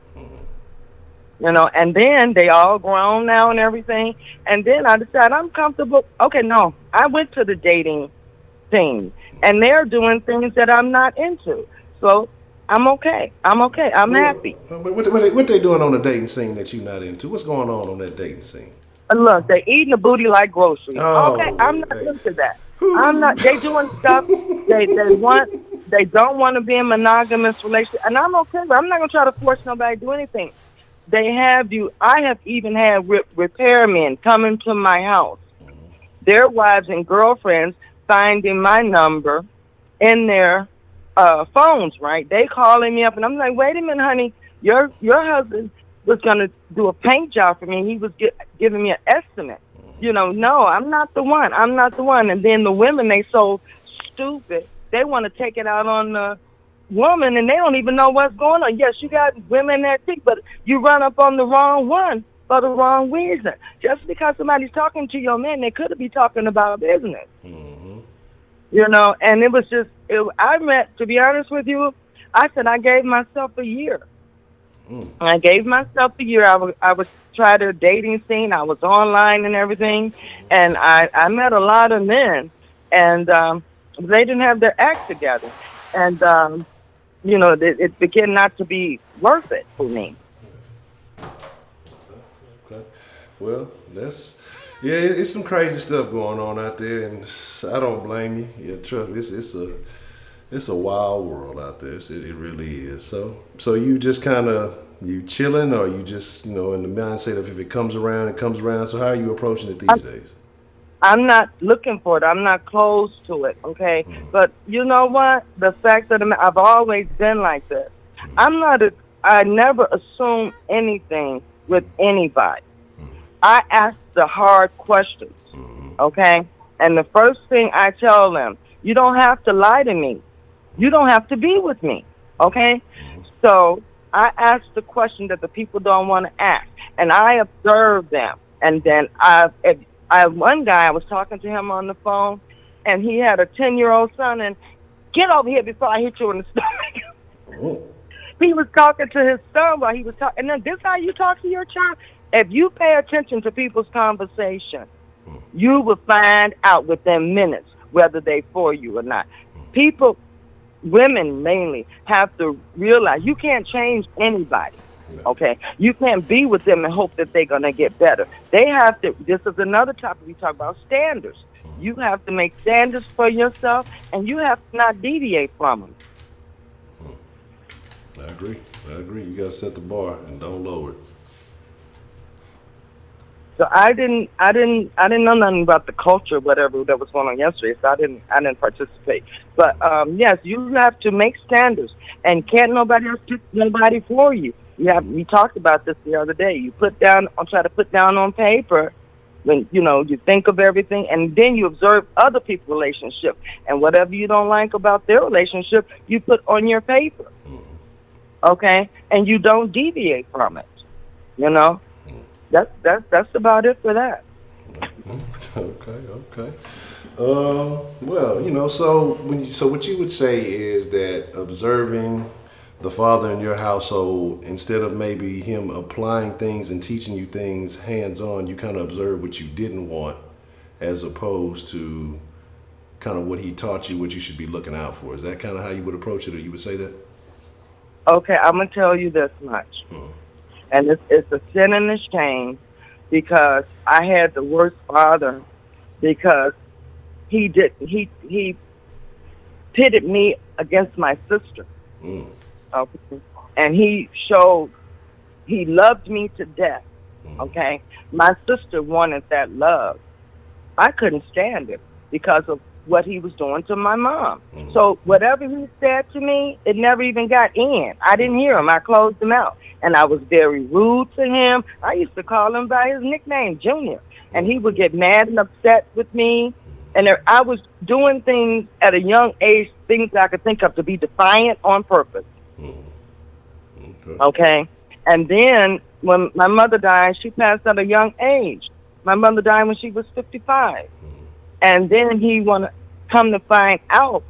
You know, and then they all grown now and everything. And then I decided I'm comfortable. Okay, no, I went to the dating scene, and they're doing things that I'm not into. So I'm okay. I'm happy. What they doing on the dating scene that you're not into? What's going on that dating scene? Look, they're eating the booty like groceries. Oh, okay, I'm not into that. I'm not. They doing stuff. They don't want to be in monogamous relationship, and I'm okay. But I'm not gonna try to force nobody to do anything. They have you. I have even had repairmen coming to my house, their wives and girlfriends finding my number in their phones. Right? They calling me up, and I'm like, wait a minute, honey, your husband was gonna do a paint job for me. He was giving me an estimate. You know, no, I'm not the one. And then the women, they so stupid. They want to take it out on the woman, and they don't even know what's going on. Yes, you got women that think, but you run up on the wrong one for the wrong reason. Just because somebody's talking to your man, they could be talking about business. You know, and it was just, to be honest with you, I said I gave myself a year. I gave myself a year. I was try the dating scene. I was online and everything, and I met a lot of men, and they didn't have their act together, and you know, it began not to be worth it for me. Okay, well, it's some crazy stuff going on out there, and I don't blame you. Yeah, trust me, it's a wild world out there. It really is. So you just kind of, you chilling, or you just, you know, in the mindset of if it comes around, it comes around. So how are you approaching it these days? I'm not looking for it. I'm not close to it, okay? But you know what? The fact that I've always been like this. I never assume anything with anybody. I ask the hard questions, okay? And the first thing I tell them, you don't have to lie to me. You don't have to be with me, okay? So I ask the question that the people don't want to ask, and I observe them. And then one guy, I was talking to him on the phone, and he had a 10-year-old son, and get over here before I hit you in the stomach. Oh. He was talking to his son while he was talking. And then this how you talk to your child? If you pay attention to people's conversation, you will find out within minutes whether they for you or not. People, women mainly, have to realize you can't change anybody. Okay, you can't be with them and hope that they're gonna get better. They have to. This is another topic we talk about: standards. You have to make standards for yourself, and you have to not deviate from them. I agree. You gotta set the bar and don't lower it. So I didn't know nothing about the culture, whatever that was going on yesterday. So I didn't participate. But yes, you have to make standards, and can't nobody else pick nobody for you. We talked about this the other day. You try to put down on paper when you think of everything, and then you observe other people's relationship, and whatever you don't like about their relationship, you put on your paper. Okay, and you don't deviate from it. That's about it for that. Okay. Well, so what you would say is that observing the father in your household, instead of maybe him applying things and teaching you things hands-on, you kind of observe what you didn't want, as opposed to kind of what he taught you, what you should be looking out for. Is that kind of how you would approach it, or you would say that? Okay, I'm gonna tell you this much, and it's a sin and a shame, because I had the worst father, because he pitted me against my sister. Okay. And he showed he loved me to death. Okay, my sister wanted that love. I couldn't stand it because of what he was doing to my mom. So whatever he said to me, it never even got in. I didn't hear him. I closed him out, and I was very rude to him. I used to call him by his nickname, Junior, and he would get mad and upset with me. And I was doing things at a young age, things I could think of, to be defiant on purpose. Okay. And then when my mother died, she passed at a young age. My mother died when she was 55. And then he come to find out,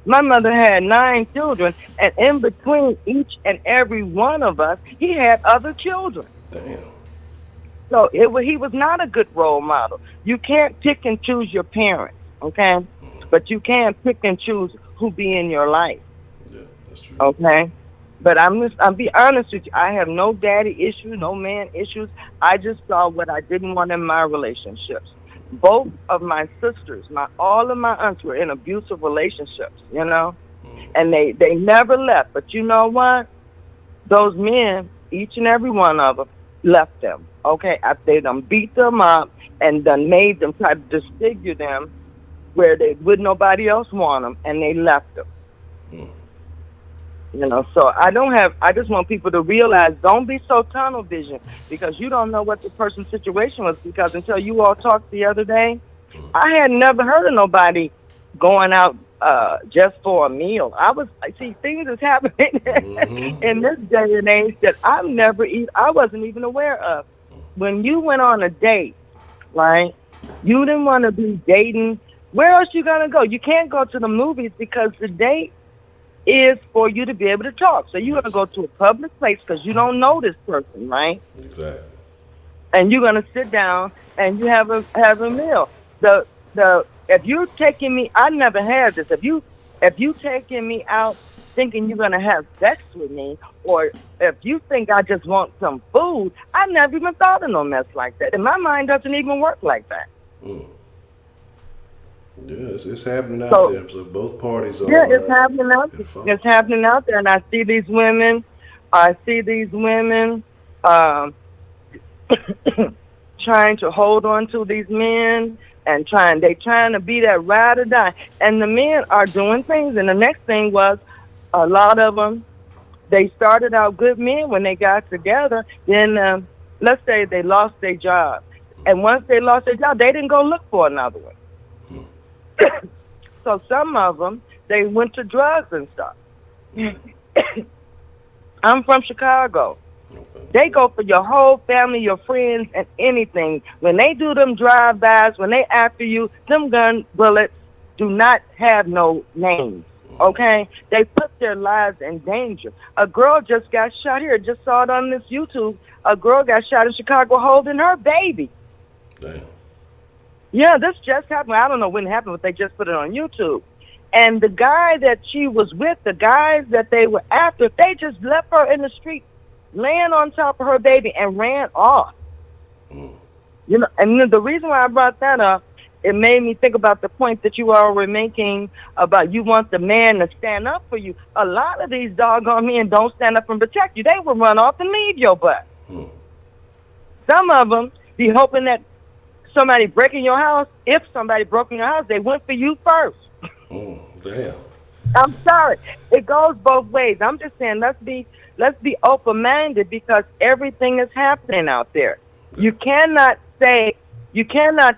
my mother had 9 children, and in between each and every one of us, he had other children. Damn. So he was not a good role model. You can't pick and choose your parents, okay? But you can pick and choose who be in your life. Yeah, that's true. Okay? But I'll be honest with you. I have no daddy issues, no man issues. I just saw what I didn't want in my relationships. Both of my sisters, all of my aunts were in abusive relationships, and they never left. But you know what? Those men, each and every one of them, left them. Okay, they done beat them up and done made them try to disfigure them where would nobody else want them, and they left them. So I just want people to realize, don't be so tunnel vision, because you don't know what the person's situation was, because until you all talked the other day, I had never heard of nobody going out just for a meal. Things is happening in this day and age that I wasn't even aware of. When you went on a date, right, you didn't want to be dating. Where else you going to go? You can't go to the movies, because the date is for you to be able to talk. So you're going to go to a public place because you don't know this person, right? Exactly. And you're going to sit down and you have a meal. If you're taking me, I never had this. If you taking me out thinking you're going to have sex with me, or if you think I just want some food, I never even thought of no mess like that. And my mind doesn't even work like that. Yes, it's happening out there. So both parties are. Yeah, it's happening out there. It's happening out there, and I see these women. Trying to hold on to these men, and trying to be that ride or die. And the men are doing things. And the next thing was, a lot of them, they started out good men when they got together. Then let's say they lost their job, and once they lost their job, they didn't go look for another one. So some of them, they went to drugs and stuff. I'm from Chicago. They go for your whole family, your friends, and anything. When they do them drive-bys, when they after you, them gun bullets do not have no names. Okay? They put their lives in danger. A girl just got shot here. Just saw it on this YouTube. A girl got shot in Chicago holding her baby. Damn. Yeah, this just happened. I don't know when it happened, but they just put it on YouTube. And the guy that she was with, the guys that they were after, they just left her in the street, laying on top of her baby, and ran off. You know, and the reason why I brought that up, it made me think about the point that you all were making about you want the man to stand up for you. A lot of these doggone men don't stand up and protect you. They will run off and leave your butt. Some of them be hoping that somebody breaking your house. If somebody broke in your house, they went for you first. Damn. I'm sorry. It goes both ways. I'm just saying let's be open-minded because everything is happening out there. You cannot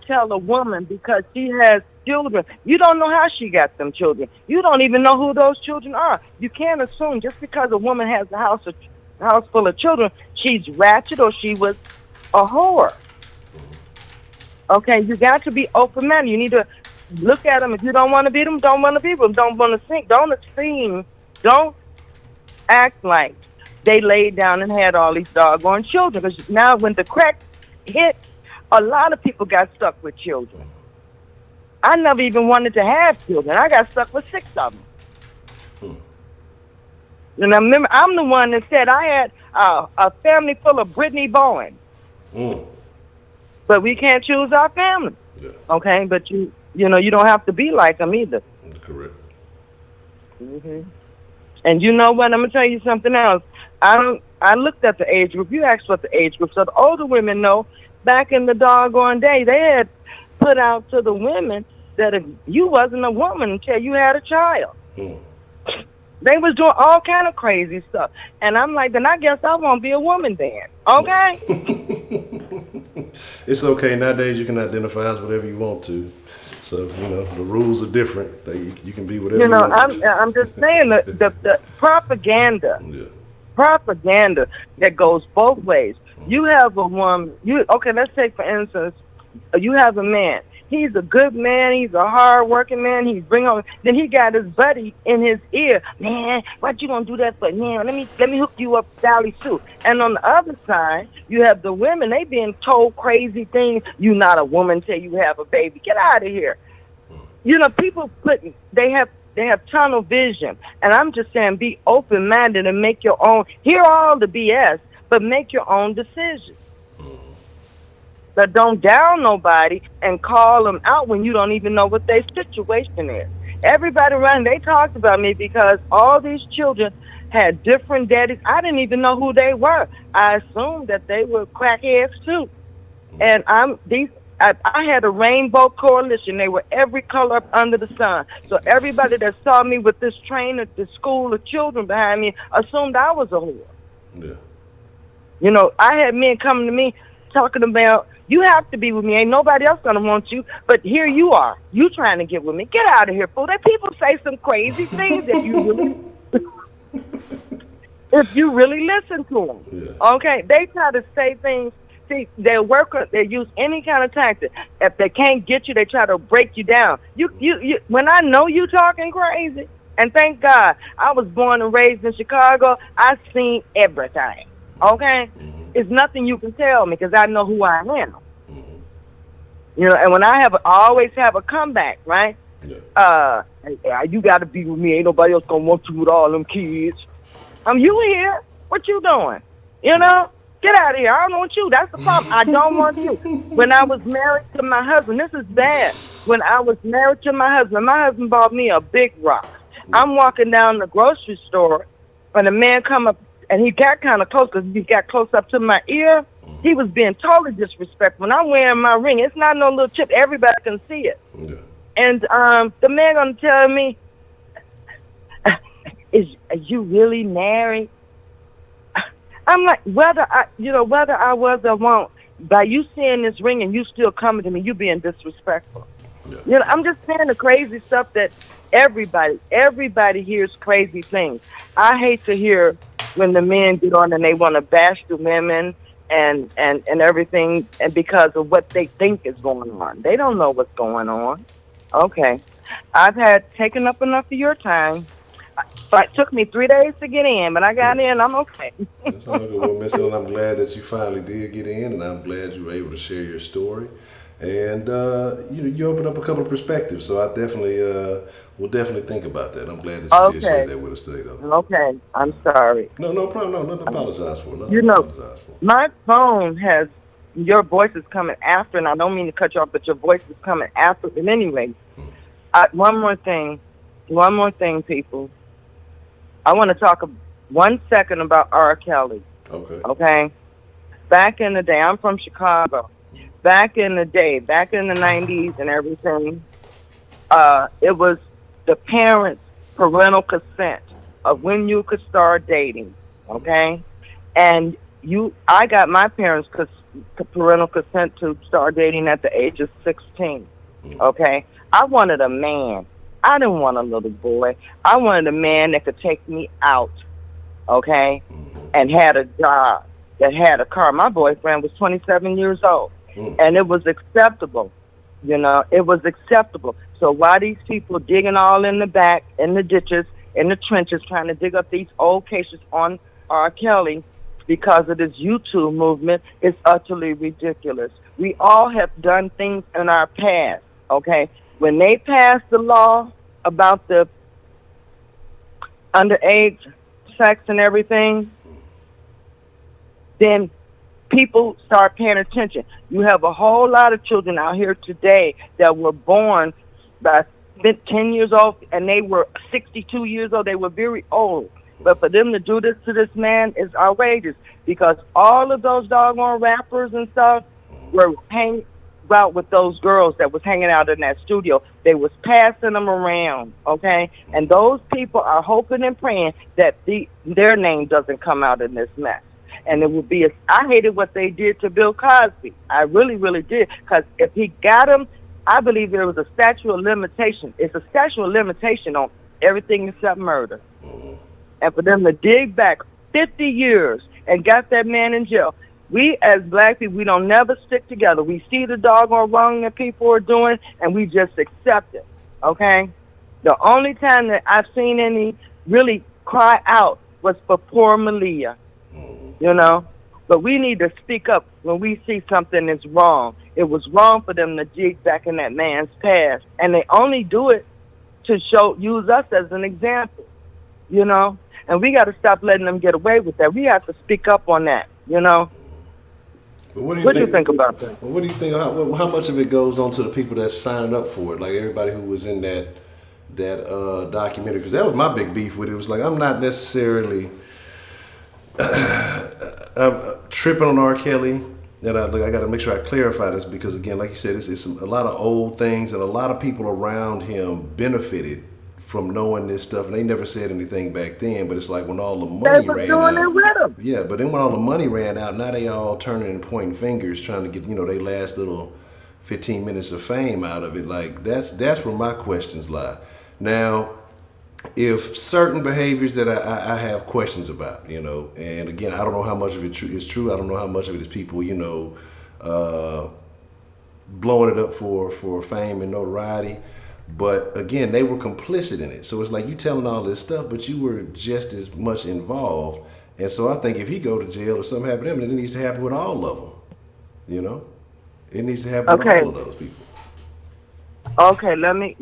tell a woman because she has children. You don't know how she got them children. You don't even know who those children are. You can't assume just because a woman has a house full of children, she's ratchet or she was a whore. Okay, you got to be open-minded. You need to look at them. If you don't want to beat them, don't want to beat them. Don't want to sing. Don't act like they laid down and had all these doggone children. Because now when the crack hit, a lot of people got stuck with children. I never even wanted to have children. I got stuck with 6 of them. And I remember, I'm the one that said I had a family full of Brittany Bowen. But we can't choose our family. Yeah. Okay? But you know, you don't have to be like them either. Correct. And you know what? I'm going to tell you something else. I looked at the age group. You asked what the age group. So the older women know back in the doggone day, they had put out to the women that if you wasn't a woman until you had a child. They was doing all kind of crazy stuff. And I'm like, then I guess I won't be a woman then. Okay? It's okay. Nowadays you can identify as whatever you want to. So, you know, the rules are different. You can be whatever you want to. I'm just saying the propaganda. Yeah. Propaganda that goes both ways. You have a woman. Let's take for instance, you have a man. He's a good man. He's a hard-working man. He's bring home. Then he got his buddy in his ear. Man, what you gonna do that for? Man, let me hook you up, Sally Sue. And on the other side, you have the women. They being told crazy things. You not a woman till you have a baby. Get out of here. You know, people they have tunnel vision. And I'm just saying, be open-minded and make your own. Hear all the BS, but make your own decisions. But don't down nobody and call them out when you don't even know what their situation is. Everybody around, they talked about me because all these children had different daddies. I didn't even know who they were. I assumed that they were crackheads too. And I had a rainbow coalition. They were every color up under the sun. So everybody that saw me with this train at the school of children behind me assumed I was a whore. Yeah. You know, I had men coming to me talking about, you have to be with me. Ain't nobody else gonna want you. But here you are. You trying to get with me. Get out of here, fool. That people say some crazy things if you really listen to them. Yeah. Okay? They try to say things. See, they use any kind of tactic. If they can't get you, they try to break you down. You when I know you talking crazy, and thank God, I was born and raised in Chicago, I seen everything. Okay? It's nothing you can tell me because I know who I am. You know, and when I always have a comeback, right? Yeah. You got to be with me. Ain't nobody else gonna want you with all them kids. You here? What you doing? You know? Get out of here. I don't want you. That's the problem. I don't want you. When I was married to my husband, this is bad. When I was married to my husband bought me a big rock. I'm walking down the grocery store, and a man come up, and he got kind of close because he got close up to my ear. He was being totally disrespectful. When I'm wearing my ring, it's not no little chip. Everybody can see it. Yeah. And the man gonna tell me, "Are you really married?" I'm like, whether I was or won't, by you seeing this ring and you still coming to me, you being disrespectful. Yeah. You know, I'm just saying the crazy stuff that everybody hears crazy things. I hate to hear when the men get on and they want to bash the women and everything, and because of what they think is going on. They don't know what's going on. Okay. I've had taken up enough of your time. But it took me 3 days to get in, but I got in. I'm okay. That's all good. Well, Miss Ellen, I'm glad that you finally did get in, and I'm glad you were able to share your story. And you opened up a couple of perspectives, so I definitely will definitely think about that. I'm glad that you did share Okay. that with us today, though. Okay. I'm sorry. No problem. No, nothing to apologize for. Nothing You to know, apologize for. my phone has your voice is coming after, and I don't mean to cut you off, but your voice is coming after. But anyway, one more thing, people. I want to talk 1 second about R. Kelly. Okay. Okay. Back in the day, I'm from Chicago. Back in the day, back in the 90s and everything, it was the parents' parental consent of when you could start dating. Okay. And I got my parents' parental consent to start dating at the age of 16. Okay. I wanted a man. I didn't want a little boy. I wanted a man that could take me out, okay, and had a job, that had a car. My boyfriend was 27 years old, and it was acceptable. It was acceptable. So why these people digging all in the back, in the ditches, in the trenches, trying to dig up these old cases on R. Kelly because of this YouTube movement is utterly ridiculous. We all have done things in our past, okay? When they passed the law about the underage sex and everything, then people start paying attention. You have a whole lot of children out here today that were born by 10 years old, and they were 62 years old. They were very old. But for them to do this to this man is outrageous, because all of those doggone rappers and stuff were hanging out with those girls that was hanging out in that studio. They was passing them around, okay? And those people are hoping and praying that their name doesn't come out in this mess. And it would be I hated what they did to Bill Cosby. I really, really did. Because if he got him, I believe there was a statute of limitation. It's a statute of limitation on everything except murder. And for them to dig back 50 years and got that man in jail, we as black people, we don't never stick together. We see the doggone wrong that people are doing, and we just accept it, okay? The only time that I've seen any really cry out was for poor Malia, But we need to speak up when we see something is wrong. It was wrong for them to dig back in that man's past, and they only do it to use us as an example, And we got to stop letting them get away with that. We have to speak up on that, But what do you think about that? Well, what do you think? How much of it goes on to the people that's signing up for it? Like everybody who was in that documentary, because that was my big beef with it. It was like, I'm not necessarily I'm tripping on R. Kelly. And I got to make sure I clarify this, because again, like you said, it's a lot of old things, and a lot of people around him benefited from knowing this stuff, and they never said anything back then. But it's like when all the money ran out, yeah. But then when all the money ran out, now they all turning and pointing fingers, trying to get their last little 15 minutes of fame out of it. Like that's where my questions lie. Now, if certain behaviors that I have questions about, and again, I don't know how much of it is true. I don't know how much of it is people, blowing it up for fame and notoriety. But again, they were complicit in it. So it's like you telling all this stuff, but you were just as much involved. And so I think if he go to jail or something happen to him, then it needs to happen with all of them. It needs to happen with all of those people. Okay, let me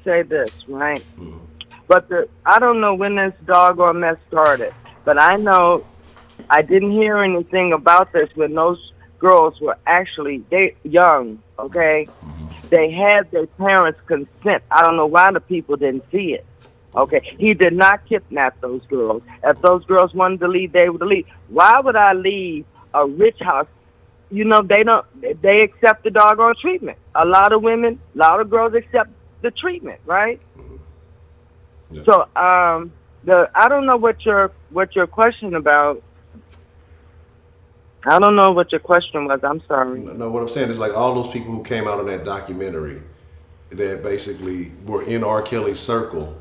say this, right? Mm-hmm. But I don't know when this doggone mess started, but I know I didn't hear anything about this when those girls were actually young, okay? Mm-hmm. They had their parents' consent. I don't know why the people didn't see it. Okay, he did not kidnap those girls. If those girls wanted to leave, they would leave. Why would I leave a rich house? They accept the doggone treatment. A lot of women, a lot of girls accept the treatment, right? Yeah. So, I don't know what your question about. I don't know what your question was. I'm sorry. No, what I'm saying is like all those people who came out on that documentary that basically were in R. Kelly's circle,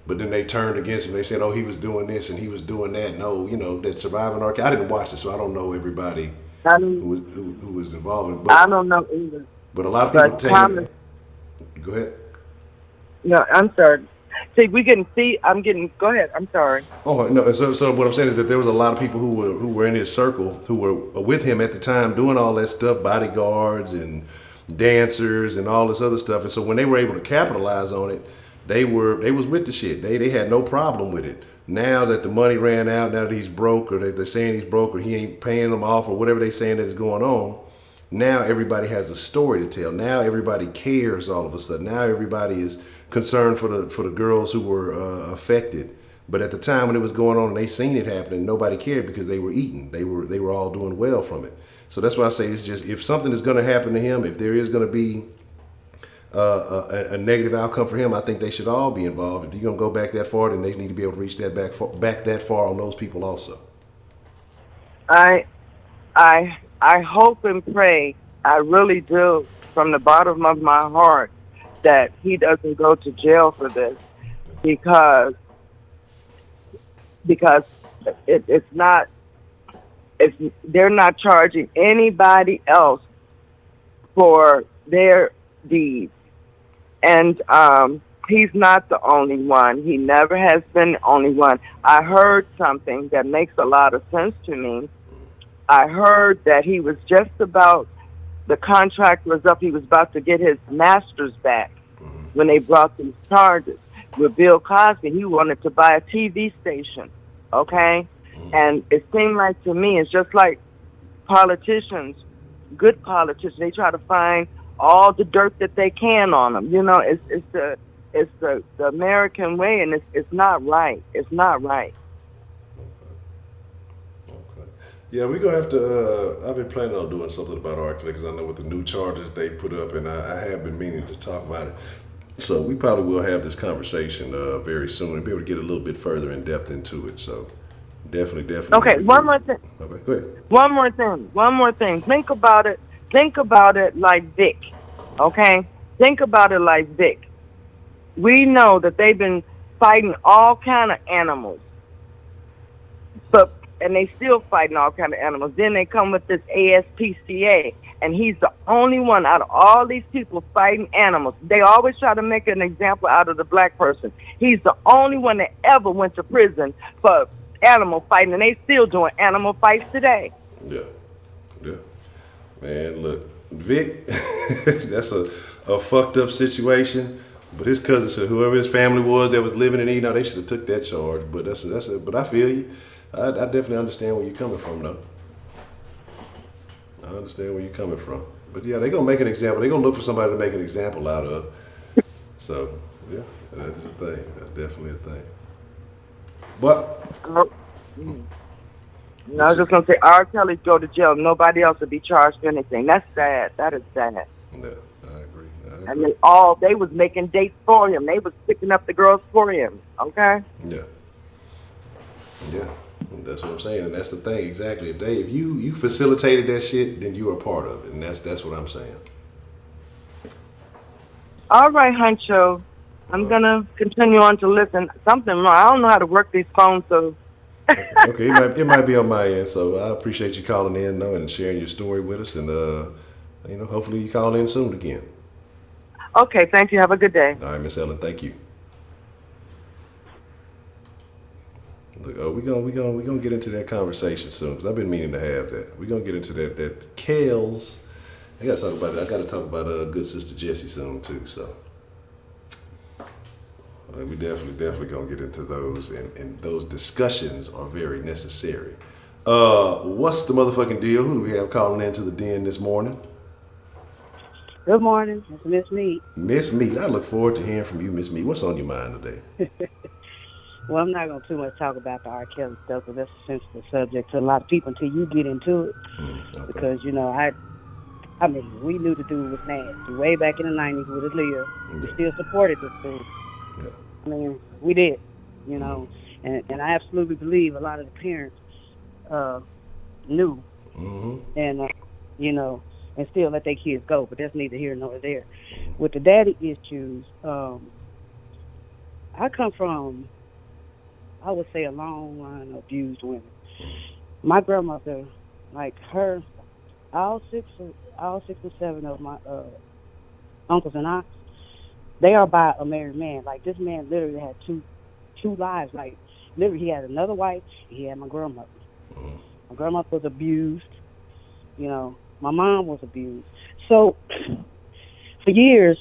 but then they turned against him. They said, "Oh, he was doing this and he was doing that." No, that surviving R. Kelly. I didn't watch it, so I don't know everybody who was involved in it. But I don't know either. But a lot of people Thomas, go ahead. No, I'm sorry. See, I'm getting. Go ahead. I'm sorry. Oh no! So what I'm saying is that there was a lot of people who were in his circle who were with him at the time doing all that stuff, bodyguards and dancers and all this other stuff. And so when they were able to capitalize on it, they was with the shit. They had no problem with it. Now that the money ran out, now that he's broke, or they're saying he's broke, or he ain't paying them off, or whatever they're saying that is going on. Now everybody has a story to tell. Now everybody cares all of a sudden. Now everybody is concerned for the girls who were affected. But at the time when it was going on and they seen it happening, nobody cared because they were eating. They were all doing well from it. So that's why I say it's just, if something is going to happen to him, if there is going to be a negative outcome for him, I think they should all be involved. If you're going to go back that far, then they need to be able to reach that back that far on those people also. I I hope and pray, I really do, from the bottom of my heart, that he doesn't go to jail for this, because it's not, they're not charging anybody else for their deeds. And he's not the only one. He never has been the only one. I heard something that makes a lot of sense to me. I heard that he was just about, the contract was up, he was about to get his master's back when they brought these charges. With Bill Cosby, he wanted to buy a TV station, okay? And it seemed like to me, it's just like politicians, good politicians, they try to find all the dirt that they can on them. You know, it's the American way, and it's not right. It's not right. Yeah, we're going to have to, I've been planning on doing something about R. Kelly, because I know with the new charges they put up, and I have been meaning to talk about it. So we probably will have this conversation very soon and be able to get a little bit further in depth into it. So definitely. Okay, one more thing. Okay, go ahead. One more thing. Think about it like Vic, okay? Think about it like Vic. We know that they've been fighting all kind of animals, and they still fighting all kind of animals. Then they come with this ASPCA, and he's the only one out of all these people fighting animals. They always try to make an example out of the black person. He's the only one that ever went to prison for animal fighting, and they still doing animal fights today. Yeah. Man, look, Vic, that's a fucked up situation. But his cousins, or whoever his family was that was living and eating, they should have took that charge. But but I feel you. I definitely understand where you're coming from, though. I understand where you're coming from. But yeah, they're gonna make an example. They're gonna look for somebody to make an example out of. So yeah, that's a thing. That's definitely a thing. But I was just gonna say, R. Kelly go to jail. Nobody else would be charged for anything. That's sad. That is sad. Yeah, I agree. And they was making dates for him. They was picking up the girls for him. Okay. Yeah. That's what I'm saying, and that's the thing exactly. If you facilitated that shit, then you are a part of it, and that's what I'm saying. All right, Honcho. I'm gonna continue on to listen. Something wrong. I don't know how to work these phones, so. Okay, it might be on my end. So I appreciate you calling in, though, and sharing your story with us, and hopefully you call in soon again. Okay, thank you. Have a good day. All right, Miss Ellen, thank you. Look, we gonna get into that conversation soon, because I've been meaning to have that. We're gonna get into that Kels. I gotta talk about good sister Jessie soon too. So we definitely gonna get into those, and those discussions are very necessary. What's the motherfucking deal? Who do we have calling into the den this morning? Good morning, it's Miss Meat. Miss Meat, I look forward to hearing from you, Miss Meat. What's on your mind today? Well, I'm not going to too much talk about the R. Kelly stuff, because that's a sensitive subject to a lot of people until you get into it. Okay. Because, I mean, we knew the dude was nasty. Way back in the 90s with his Leah, we still supported this dude. Yeah. I mean, we did, and I absolutely believe a lot of the parents knew, and, and still let their kids go, but that's neither here nor there. With the daddy issues, I come from, I would say, a long line of abused women. My grandmother, like her, all six or seven of my uncles and aunts, they are by a married man. Like, this man literally had two lives. Like, literally, he had another wife. He had my grandmother. My grandmother was abused. You know, my mom was abused. So for years,